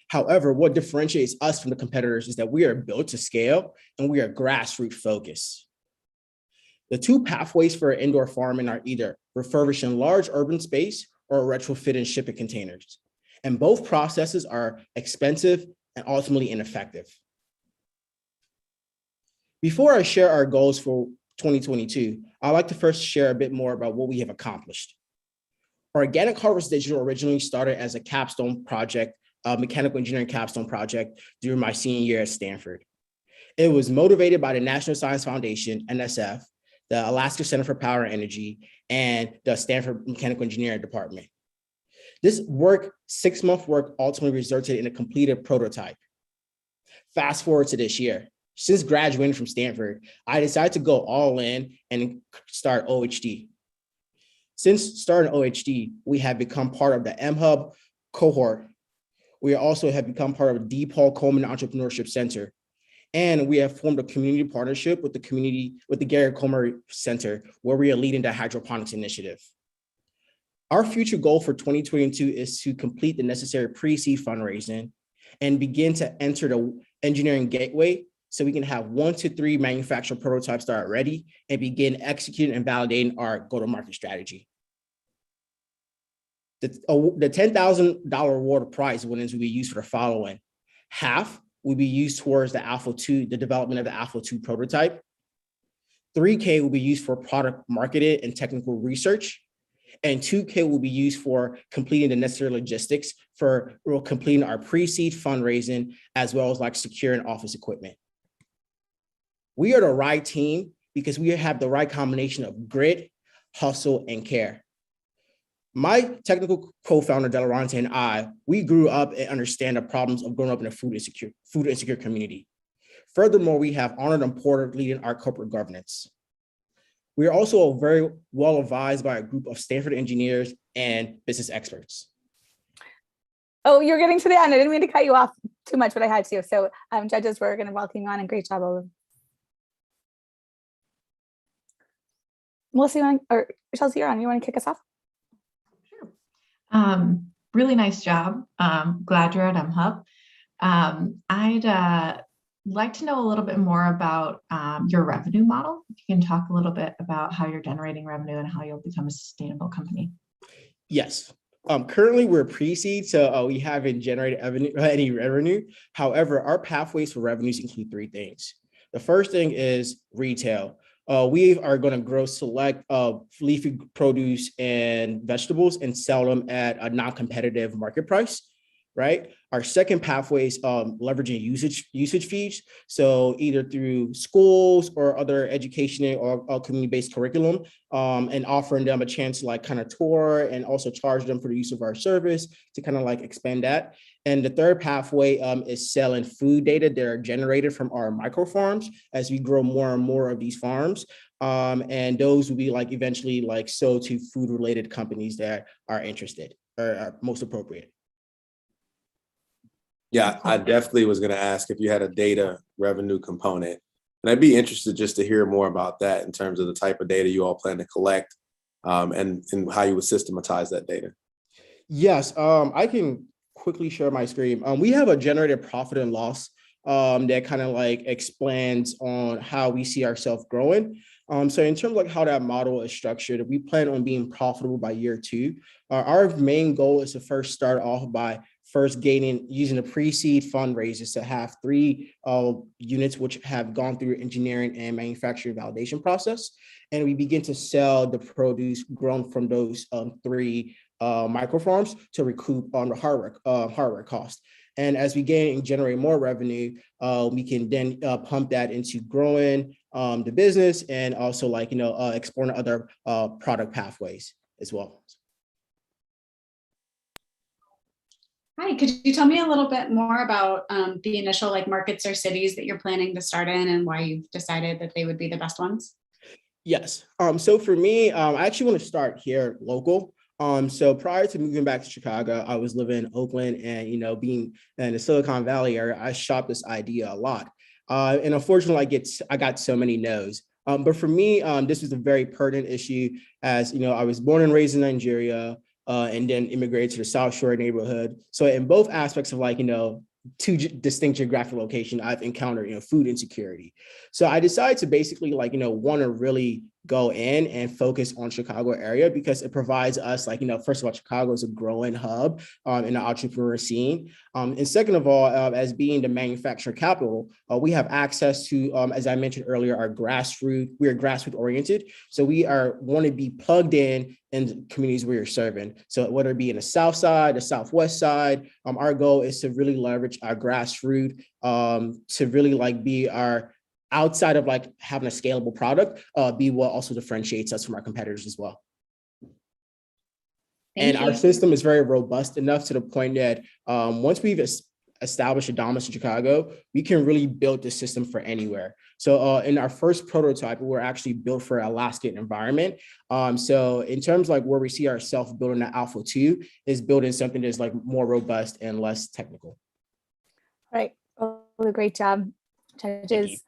However, what differentiates us from the competitors is that we are built to scale and we are grassroots focused. The two pathways for indoor farming are either refurbishing large urban space or retrofitting shipping containers. And both processes are expensive and ultimately ineffective. Before I share our goals for 2022, I'd like to first share a bit more about what we have accomplished. Organic Harvest Digital originally started as a capstone project, a mechanical engineering capstone project during my senior year at Stanford. It was motivated by the National Science Foundation, NSF, the Alaska Center for Power and Energy, and the Stanford Mechanical Engineering Department. This work, 6-month work, ultimately resulted in a completed prototype. Fast forward to this year. Since graduating from Stanford, I decided to go all in and start OHD. Since starting OHD, we have become part of the MHub cohort. We also have become part of the Paul Coleman Entrepreneurship Center. And we have formed a community partnership with the Gary Comer Center, where we are leading the hydroponics initiative. Our future goal for 2022 is to complete the necessary pre-seed fundraising and begin to enter the engineering gateway so we can have 1 to 3 manufactured prototypes that are ready and begin executing and validating our go-to-market strategy. The $10,000 award prize winners will be used for the following. Half will be used towards the development of the Alpha 2 prototype. $3K will be used for product marketing and technical research. And $2K will be used for completing the necessary logistics for completing our pre-seed fundraising, as well as like securing office equipment. We are the right team because we have the right combination of grit, hustle, and care. My technical co-founder, Delarante, and I, we grew up and understand the problems of growing up in a food insecure community. Furthermore, we have honored and poured leading our corporate governance. We are also very well advised by a group of Stanford engineers and business experts. Oh, you're getting to the end. I didn't mean to cut you off too much, but I had to. So judges, we're going to welcome you on, and great job, all of them. Melissa, or Chelsea, you're on. You want to kick us off? Sure. Really nice job. Glad you're at MHub. I'd like to know a little bit more about your revenue model. If you can talk a little bit about how you're generating revenue and how you'll become a sustainable company. Yes. Currently, we're pre-seed, so we haven't generated any revenue. However, our pathways for revenues include 3 things. The first thing is retail. We are going to grow select leafy produce and vegetables and sell them at a non-competitive market price, right? Our second pathway is leveraging usage fees. So either through schools or other educational or community-based curriculum, and offering them a chance to like kind of tour and also charge them for the use of our service to kind of like expand that. And the third pathway is selling food data that are generated from our micro farms as we grow more and more of these farms. And those will be like eventually like sold to food related companies that are interested or are most appropriate. Yeah, I definitely was going to ask if you had a data revenue component. And I'd be interested just to hear more about that in terms of the type of data you all plan to collect, and how you would systematize that data. Yes, I can quickly share my screen. We have a generated profit and loss that kind of like expands on how we see ourselves growing. So in terms of like how that model is structured, we plan on being profitable by year 2. Our main goal is to first start off by using the pre-seed fundraisers to have 3 units which have gone through engineering and manufacturing validation process. And we begin to sell the produce grown from those 3 micro farms to recoup on the hardware cost. And as we gain and generate more revenue, we can then pump that into growing the business and also like, exploring other product pathways as well. Hi, could you tell me a little bit more about the initial like markets or cities that you're planning to start in and why you've decided that they would be the best ones? Yes. So for me, I actually want to start here local. So prior to moving back to Chicago, I was living in Oakland and, being in the Silicon Valley area, I shopped this idea a lot. And unfortunately, I got so many no's. But for me, this was a very pertinent issue as, I was born and raised in Nigeria and then immigrated to the South Shore neighborhood. So in both aspects of like, 2 distinct geographic locations, I've encountered, food insecurity. So I decided to basically like, want to really go in and focus on Chicago area because it provides us like, first of all, Chicago is a growing hub in the entrepreneur scene. And second of all, as being the manufacturing capital, we have access to, as I mentioned earlier, we're grassroots oriented. So we want to be plugged in the communities we are serving. So whether it be in the South side, the Southwest side, our goal is to really leverage our grassroots to really like be our outside of like having a scalable product, be what also differentiates us from our competitors as well. And our system is very robust enough to the point that once we've established a dominance in Chicago, we can really build the system for anywhere. So in our first prototype, we're actually built for an Alaskan environment. So in terms of like where we see ourselves building the Alpha 2 is building something that's like more robust and less technical. Right. Well, great job, judges.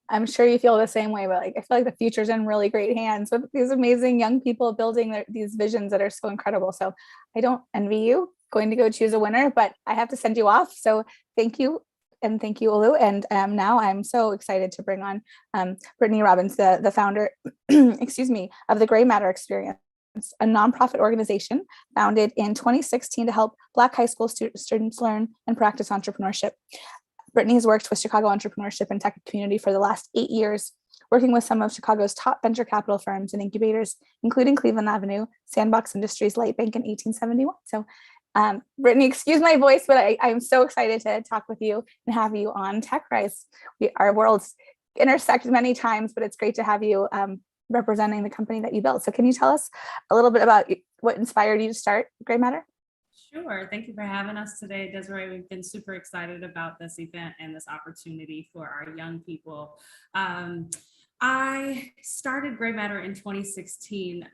I'm sure you feel the same way, but like I feel like the future's in really great hands with these amazing young people building these visions that are so incredible. So I don't envy you going to go choose a winner, but I have to send you off. So thank you. And thank you, Olu. And now I'm so excited to bring on Brittany Robbins, the founder, excuse me, of the Gray Matter Experience, a nonprofit organization founded in 2016 to help Black high school students learn and practice entrepreneurship. Brittany has worked with Chicago entrepreneurship and tech community for the last 8 years, working with some of Chicago's top venture capital firms and incubators, including Cleveland Avenue, Sandbox Industries, Lightbank in 1871. So Brittany, excuse my voice, but I'm so excited to talk with you and have you on TechRise. Our worlds intersect many times, but it's great to have you representing the company that you built. So can you tell us a little bit about what inspired you to start Gray Matter? Sure. Thank you for having us today, Desiree. We've been super excited about this event and this opportunity for our young people. I started Gray Matter in 2016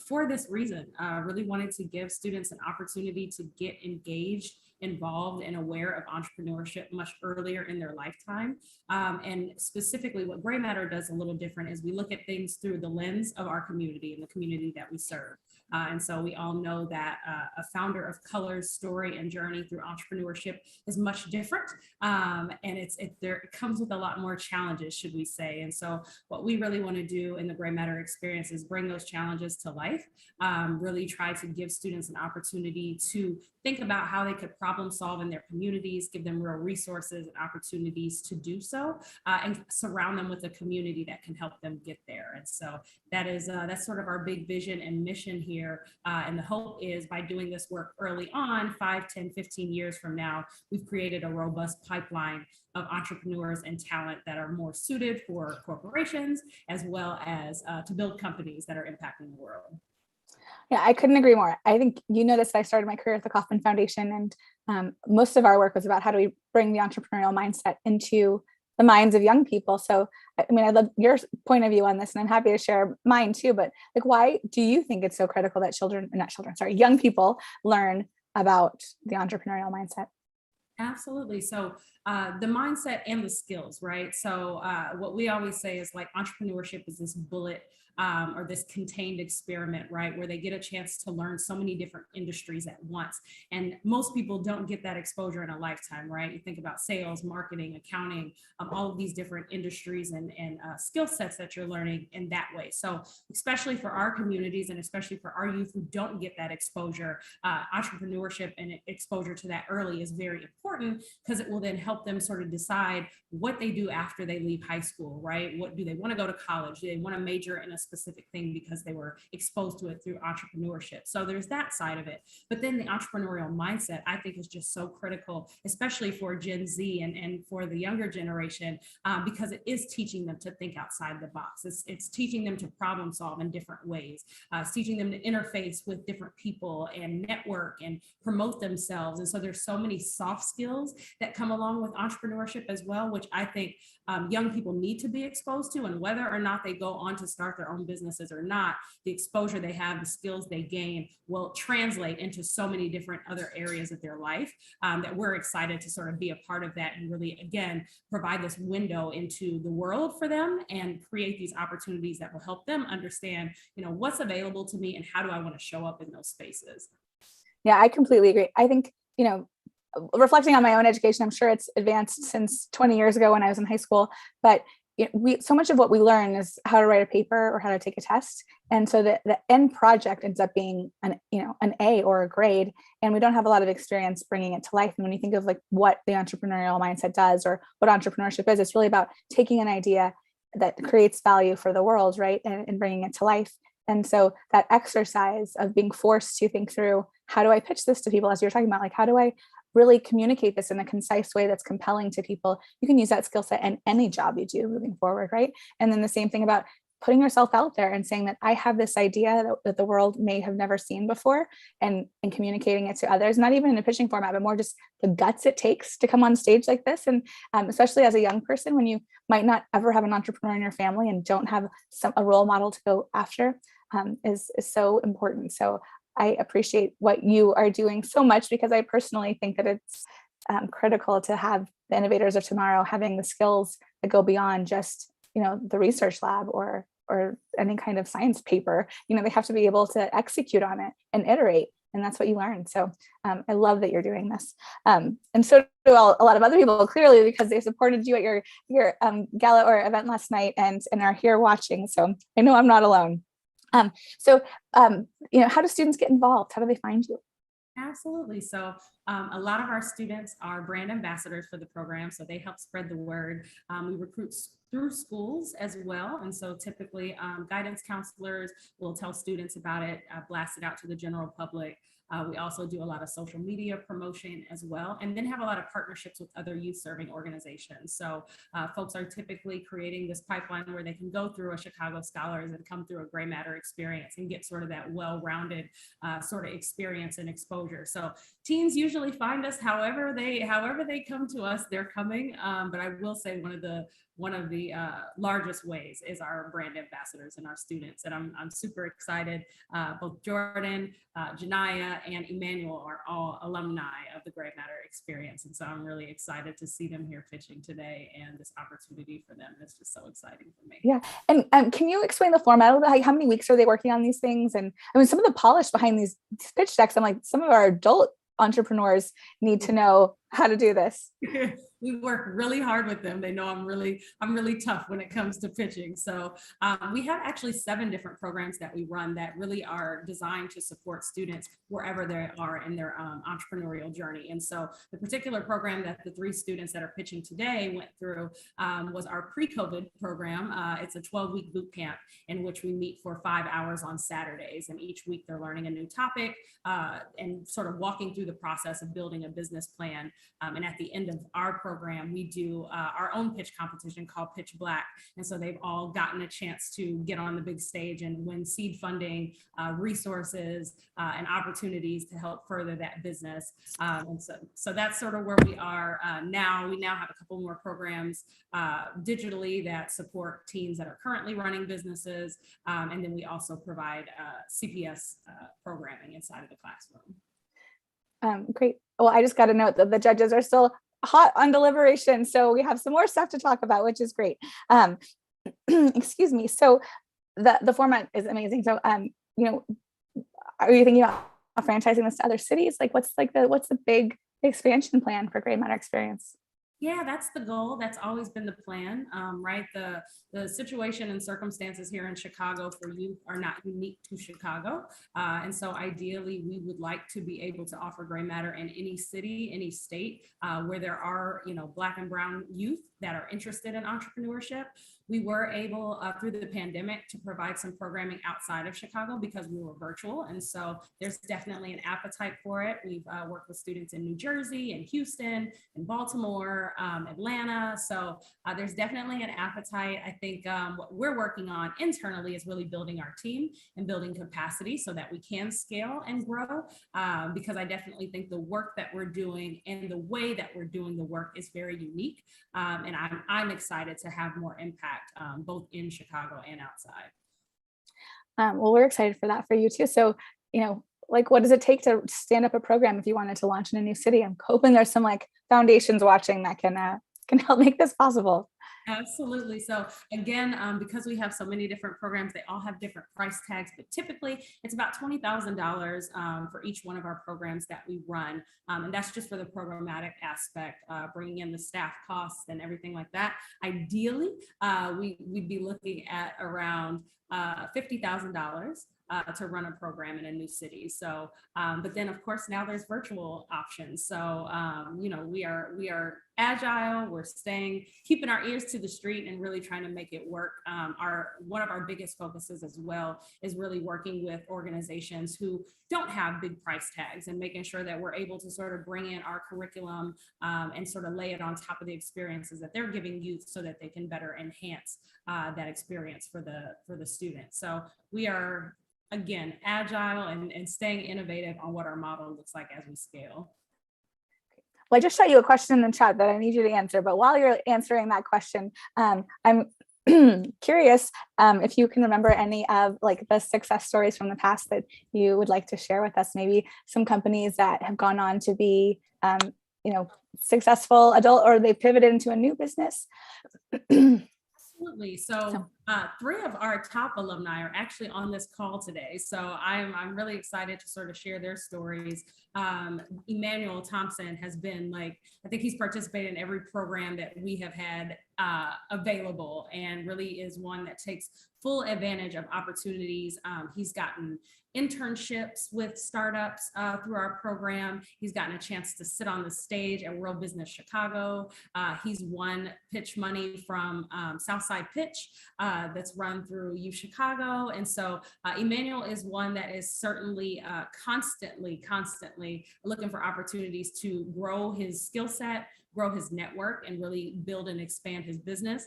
for this reason. Really wanted to give students an opportunity to get engaged, involved, and aware of entrepreneurship much earlier in their lifetime. And specifically what Gray Matter does a little different is we look at things through the lens of our community and the community that we serve. And so we all know that a founder of color's story and journey through entrepreneurship is much different. And it comes with a lot more challenges, should we say. And so what we really want to do in the Gray Matter experience is bring those challenges to life, really try to give students an opportunity to think about how they could problem solve in their communities, give them real resources and opportunities to do so, and surround them with a community that can help them get there. And so that's sort of our big vision and mission here. And the hope is by doing this work early on, 5, 10, 15 years from now, we've created a robust pipeline of entrepreneurs and talent that are more suited for corporations, as well as to build companies that are impacting the world. Yeah, I couldn't agree more. I think you noticed I started my career at the Kauffman Foundation, and most of our work was about how do we bring the entrepreneurial mindset into the minds of young people. So, I mean, I love your point of view on this, and I'm happy to share mine too. But like, why do you think it's so critical that young people learn about the entrepreneurial mindset? Absolutely. So the mindset and the skills, right? So what we always say is like entrepreneurship is this bullet or this contained experiment, right? Where they get a chance to learn so many different industries at once. And most people don't get that exposure in a lifetime, right? You think about sales, marketing, accounting, all of these different industries and skill sets that you're learning in that way. So especially for our communities and especially for our youth who don't get that exposure, entrepreneurship and exposure to that early is very important because it will then help them sort of decide what they do after they leave high school, right? What do they want to go to college? Do they want to major in a specific thing because they were exposed to it through entrepreneurship? So there's that side of it. But then the entrepreneurial mindset, I think, is just so critical, especially for Gen Z and for the younger generation, because it is teaching them to think outside the box. It's teaching them to problem solve in different ways. It's teaching them to interface with different people and network and promote themselves. And so there's so many soft skills that come along with entrepreneurship as well, which I think young people need to be exposed to. And whether or not they go on to start their own businesses or not, the exposure they have, the skills they gain will translate into so many different other areas of their life that we're excited to sort of be a part of that and really, again, provide this window into the world for them and create these opportunities that will help them understand, what's available to me and how do I want to show up in those spaces. Yeah, I completely agree. I think, reflecting on my own education, I'm sure it's advanced since 20 years ago when I was in high school, but so much of what we learn is how to write a paper or how to take a test. And so the end project ends up being an A or a grade, and we don't have a lot of experience bringing it to life. And when you think of like what the entrepreneurial mindset does or what entrepreneurship is, it's really about taking an idea that creates value for the world, right? And bringing it to life. And so that exercise of being forced to think through, how do I pitch this to people, as you're talking about, like, how do I really communicate this in a concise way that's compelling to people? You can use that skill set in any job you do moving forward, right? And then the same thing about putting yourself out there and saying that I have this idea that the world may have never seen before, and communicating it to others, not even in a pitching format, but more just the guts it takes to come on stage like this. And especially as a young person, when you might not ever have an entrepreneur in your family and don't have a role model to go after, is so important. So I appreciate what you are doing so much, because I personally think that it's critical to have the innovators of tomorrow having the skills that go beyond just the research lab or any kind of science paper. They have to be able to execute on it and iterate, and that's what you learn. So I love that you're doing this, and so do a lot of other people, clearly, because they supported you at your gala or event last night and are here watching. So I know I'm not alone. How do students get involved? How do they find you? Absolutely. So a lot of our students are brand ambassadors for the program, so they help spread the word. We recruit through schools as well. And so typically guidance counselors will tell students about it, blast it out to the general public. We also do a lot of social media promotion as well, and then have a lot of partnerships with other youth serving organizations. So folks are typically creating this pipeline where they can go through a Chicago Scholars and come through a Gray Matter experience and get sort of that well-rounded sort of experience and exposure. So teens usually find us however they come to us, they're coming. But I will say one of the largest ways is our brand ambassadors and our students. And I'm super excited. Both Jordan, Janaya, and Emmanuel are all alumni of the Gray Matter experience. And so I'm really excited to see them here pitching today and this opportunity for them. It's just so exciting for me. Yeah. And can you explain the format of it? How many weeks are they working on these things? And I mean, some of the polish behind these pitch decks, I'm like, some of our adult entrepreneurs need to know how to do this. we work really hard with them. They know I'm really tough when it comes to pitching. So we have actually 7 different programs that we run that really are designed to support students wherever they are in their entrepreneurial journey. And so the particular program that the 3 students that are pitching today went through was our pre-COVID program. It's a 12-week boot camp in which we meet for 5 hours on Saturdays. And each week they're learning a new topic and sort of walking through the process of building a business plan. And at the end of our program, we do our own pitch competition called Pitch Black. And so they've all gotten a chance to get on the big stage and win seed funding, resources, and opportunities to help further that business. And so that's sort of where we are now. We now have a couple more programs digitally that support teams that are currently running businesses. And then we also provide CPS programming inside of the classroom. Great. Well, I just got to note that the judges are still hot on deliberation. So we have some more stuff to talk about, which is great. Excuse me. So the format is amazing. So, you know, are you thinking about franchising this to other cities? Like what's the big expansion plan for Gray Matter Experience? Yeah, that's the goal. That's always been the plan, right? The situation and circumstances here in Chicago for youth are not unique to Chicago. And so ideally, we would like to be able to offer Gray Matter in any city, any state where there are, you know, Black and brown youth that are interested in entrepreneurship. We were able through the pandemic to provide some programming outside of Chicago because we were virtual. And so there's definitely an appetite for it. We've worked with students in New Jersey and Houston and Baltimore, Atlanta. So there's definitely an appetite. I think what we're working on internally is really building our team and building capacity so that we can scale and grow. Because I definitely think the work that we're doing and the way that we're doing the work is very unique. And I'm excited to have more impact both in Chicago and outside. Well, we're excited for that for you too. So, you know, like what does it take to stand up a program if you wanted to launch in a new city? I'm hoping there's some like foundations watching that can help make this possible. Absolutely. So again, because we have so many different programs, they all have different price tags, but typically it's about $20,000 for each one of our programs that we run. And that's just for the programmatic aspect, bringing in the staff costs and everything like that. Ideally, we'd be looking at around $50,000 to run a program in a new city. So, but then of course now there's virtual options. So, you know, we are agile. We're keeping our ears to the street and really trying to make it work. One of our biggest focuses as well is really working with organizations who don't have big price tags and making sure that we're able to sort of bring in our curriculum and sort of lay it on top of the experiences that they're giving youth so that they can better enhance that experience for the students. So we are, again, agile and staying innovative on what our model looks like as we scale. Well, I just shot you a question in the chat that I need you to answer, but while you're answering that question, I'm curious if you can remember any of like the success stories from the past that you would like to share with us, maybe some companies that have gone on to be, you know, successful adult or they pivoted into a new business. Absolutely. So 3 of our top alumni are actually on this call today. So I'm really excited to sort of share their stories. Emmanuel Thompson has been I think he's participated in every program that we have had available and really is one that takes full advantage of opportunities. He's gotten internships with startups through our program. He's gotten a chance to sit on the stage at World Business Chicago. He's won pitch money from Southside Pitch that's run through U Chicago. And so Emmanuel is one that is certainly constantly looking for opportunities to grow his skill set, grow his network, and really build and expand his business.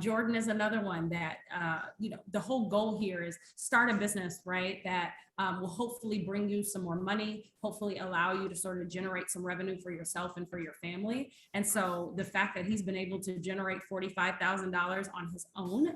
Jordan is another one that, you know, the whole goal here is start a business, right? That will hopefully bring you some more money, hopefully allow you to sort of generate some revenue for yourself and for your family. And so the fact that he's been able to generate $45,000 on his own,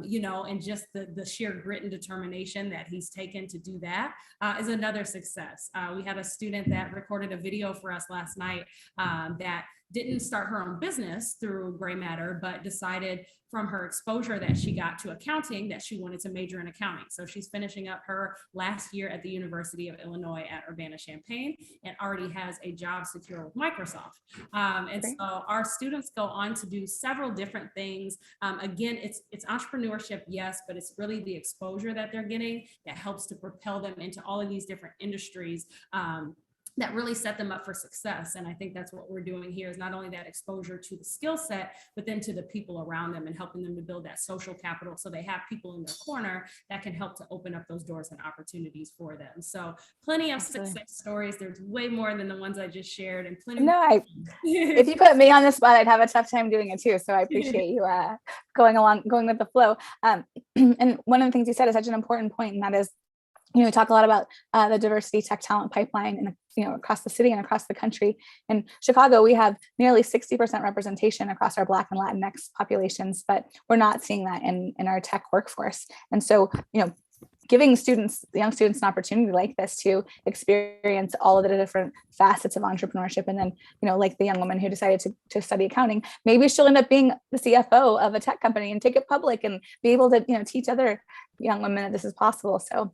you know, and just the sheer grit and determination that he's taken to do that is another success. We had a student that recorded a video for us last night that didn't start her own business through Gray Matter, but decided from her exposure that she got to accounting that she wanted to major in accounting. So she's finishing up her last year at the University of Illinois at Urbana-Champaign and already has a job secure with Microsoft. And so our students go on to do several different things. Again, it's entrepreneurship, yes, but it's really the exposure that they're getting that helps to propel them into all of these different industries that really set them up for success. And I think that's what we're doing here, is not only that exposure to the skill set, but then to the people around them and helping them to build that social capital so they have people in their corner that can help to open up those doors and opportunities for them. So plenty of success stories. There's way more than the ones I just shared, and plenty. No, if you put me on the spot, I'd have a tough time doing it too. So I appreciate you going with the flow. And one of the things you said is such an important point, and that is, we talk a lot about the diversity tech talent pipeline and across the city and across the country. In Chicago, we have nearly 60% representation across our Black and Latinx populations, but we're not seeing that in our tech workforce. And so, giving young students an opportunity like this to experience all of the different facets of entrepreneurship. And then, like the young woman who decided to study accounting, maybe she'll end up being the CFO of a tech company and take it public and be able to, teach other young women that this is possible. So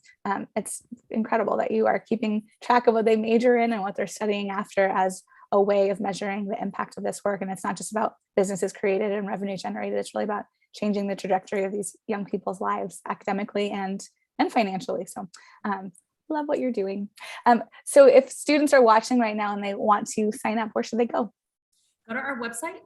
it's incredible that you are keeping track of what they major in and what they're studying after as a way of measuring the impact of this work. And it's not just about businesses created and revenue generated. It's really about changing the trajectory of these young people's lives academically and financially. So love what you're doing. So if students are watching right now and they want to sign up, where should they go? Go to our website.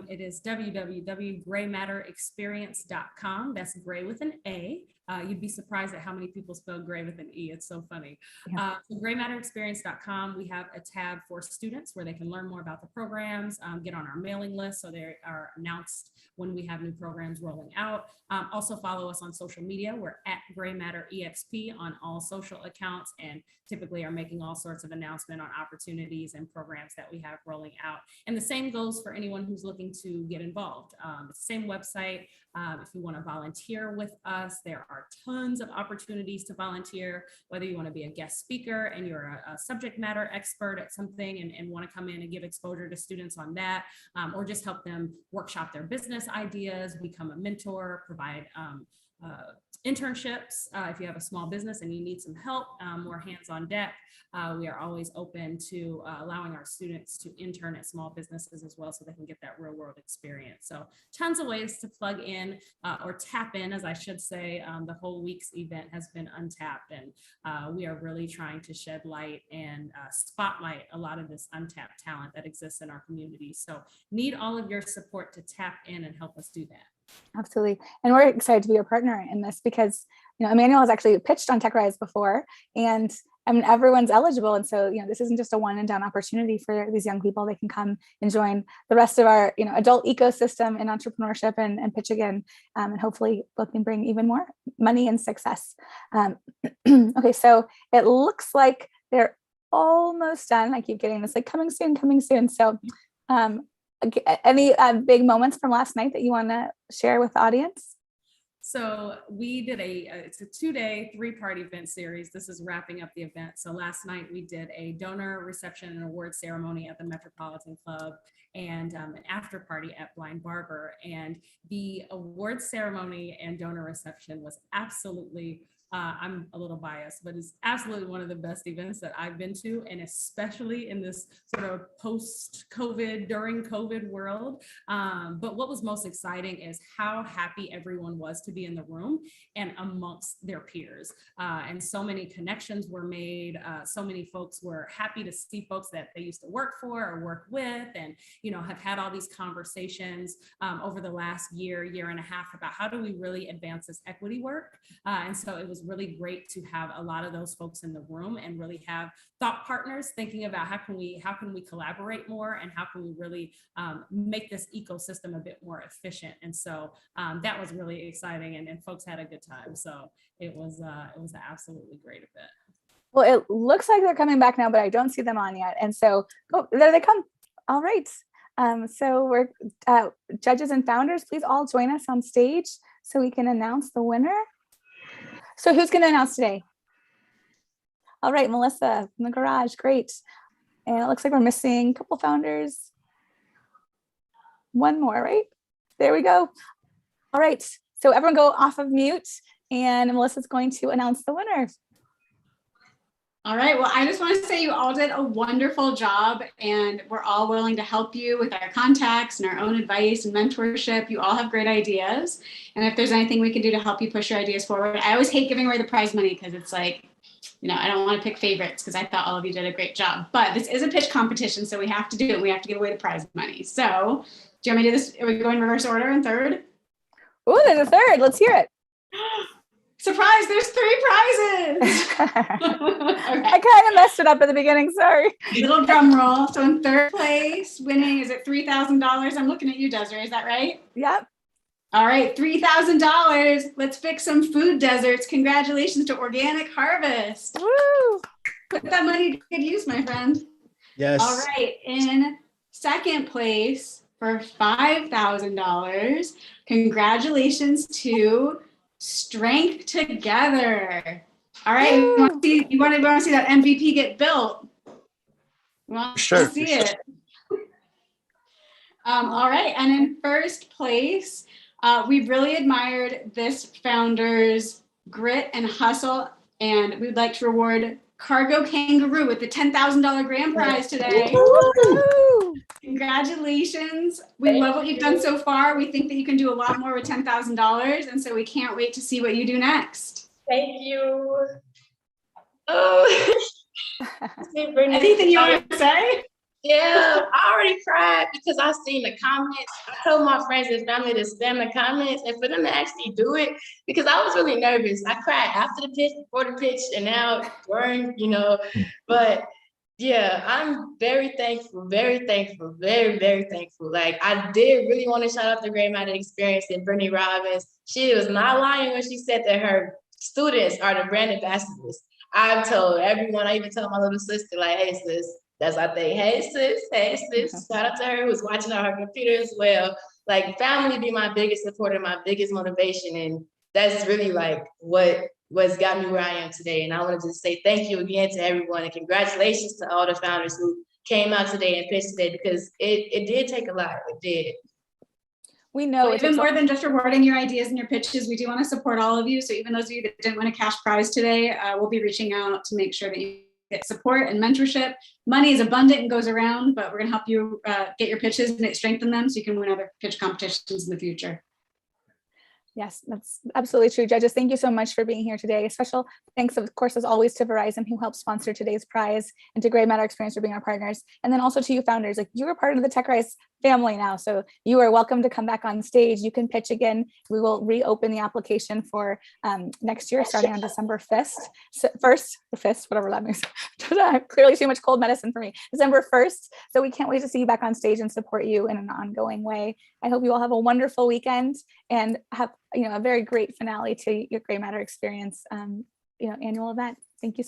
It is www.graymatterexperience.com. That's Gray with an A. You'd be surprised at how many people spell Gray with an E. It's so funny. Yeah. So graymatterexperience.com, we have a tab for students where they can learn more about the programs, get on our mailing list so they are announced when we have new programs rolling out. Also follow us on social media. We're at Gray Matter EXP on all social accounts, and typically are making all sorts of announcements on opportunities and programs that we have rolling out. And the same goes for anyone who's looking to get involved. Same website. If you want to volunteer with us, there are tons of opportunities to volunteer, whether you want to be a guest speaker and you're a subject matter expert at something and want to come in and give exposure to students on that, or just help them workshop their business ideas, become a mentor, provide internships. If you have a small business and you need some help, more hands on deck, we are always open to allowing our students to intern at small businesses as well, so they can get that real world experience. So tons of ways to plug in or tap in, as I should say. The whole week's event has been untapped, and we are really trying to shed light and spotlight a lot of this untapped talent that exists in our community. So need all of your support to tap in and help us do that. Absolutely. And we're excited to be your partner in this because, Emmanuel has actually pitched on TechRise before, and everyone's eligible. And so, this isn't just a one and done opportunity for these young people. They can come and join the rest of our, adult ecosystem in entrepreneurship and pitch again. And hopefully both can bring even more money and success. Okay, so it looks like they're almost done. I keep getting this coming soon. So, any big moments from last night that you want to share with the audience? So we did it's a 2-day, 3-part event series. This is wrapping up the event. So last night we did a donor reception and award ceremony at the Metropolitan Club and an after party at Blind Barber. And the award ceremony and donor reception was absolutely I'm a little biased, but it's absolutely one of the best events that I've been to, and especially in this sort of post-COVID, during COVID world. But what was most exciting is how happy everyone was to be in the room and amongst their peers. And so many connections were made. So many folks were happy to see folks that they used to work for or work with, and have had all these conversations over the last year and a half about how do we really advance this equity work. And so it was really great to have a lot of those folks in the room and really have thought partners thinking about how can we collaborate more and how can we really make this ecosystem a bit more efficient. And so that was really exciting, and folks had a good time. So it was an absolutely great event. Well, it looks like they're coming back now, but I don't see them on yet. And so, there they come. All right. So we're judges and founders, please all join us on stage so we can announce the winner. So who's going to announce today? All right, Melissa in the garage, great. And it looks like we're missing a couple founders. One more, right? There we go. All right. So everyone go off of mute, and Melissa's going to announce the winner. All right, well, I just want to say you all did a wonderful job, and we're all willing to help you with our contacts and our own advice and mentorship. You all have great ideas. And if there's anything we can do to help you push your ideas forward, I always hate giving away the prize money because it's like, you know, I don't want to pick favorites because I thought all of you did a great job. But this is a pitch competition, so we have to do it. We have to give away the prize money. So do you want me to do this? Are we going in reverse order in third? Oh, there's a third. Let's hear it. Surprise, there's 3 prizes. Okay. I kind of messed it up at the beginning, sorry. Little drum roll. So in third place, winning, is it $3,000? I'm looking at you, Desiree, is that right? Yep. All right, $3,000. Let's fix some food deserts. Congratulations to Organic Harvest. Woo! Put that money to good use, my friend. Yes. All right, in second place for $5,000, congratulations to Strength Together. All right, you want to see that MVP get built? You want to see it? All right, and in first place, we've really admired this founder's grit and hustle, and we'd like to reward Cargo Kangaroo with the $10,000 grand prize today. Woo! Congratulations. We love what you've done so far. We think that you can do a lot more with $10,000. And so we can't wait to see what you do next. Thank you. Oh, anything you want to say? Yeah, I already cried because I seen the comments. I told my friends and family to spam the comments and for them to actually do it because I was really nervous. I cried after the pitch, before the pitch, and now during, you know, but yeah, I'm very thankful, very, very thankful. Like I did really want to shout out the Gray Matter Experience and Brittany Robbins. She was not lying when she said that her students are the brand ambassadors. I've told everyone, I even told my little sister, like, hey sis, that's our thing. Hey sis, shout out to her who's watching on her computer as well. Like family be my biggest supporter, my biggest motivation. And that's really like what's got me where I am today. And I want to just say thank you again to everyone and congratulations to all the founders who came out today and pitched today because it did take a lot. It did. We know even more than just rewarding your ideas and your pitches, we do want to support all of you. So even those of you that didn't win a cash prize today, we'll be reaching out to make sure that you get support and mentorship. Money is abundant and goes around, but we're going to help you get your pitches and strengthen them so you can win other pitch competitions in the future. Yes, that's absolutely true. Judges, thank you so much for being here today. A special thanks, of course, as always, to Verizon, who helped sponsor today's prize, and to Gray Matter Experience for being our partners. And then also to you founders, like you are part of the TechRise family now. So you are welcome to come back on stage. You can pitch again. We will reopen the application for next year, starting on December 5th. So whatever that means. Clearly too much cold medicine for me. December 1st. So we can't wait to see you back on stage and support you in an ongoing way. I hope you all have a wonderful weekend and have a very great finale to your Gray Matter Experience annual event. Thank you so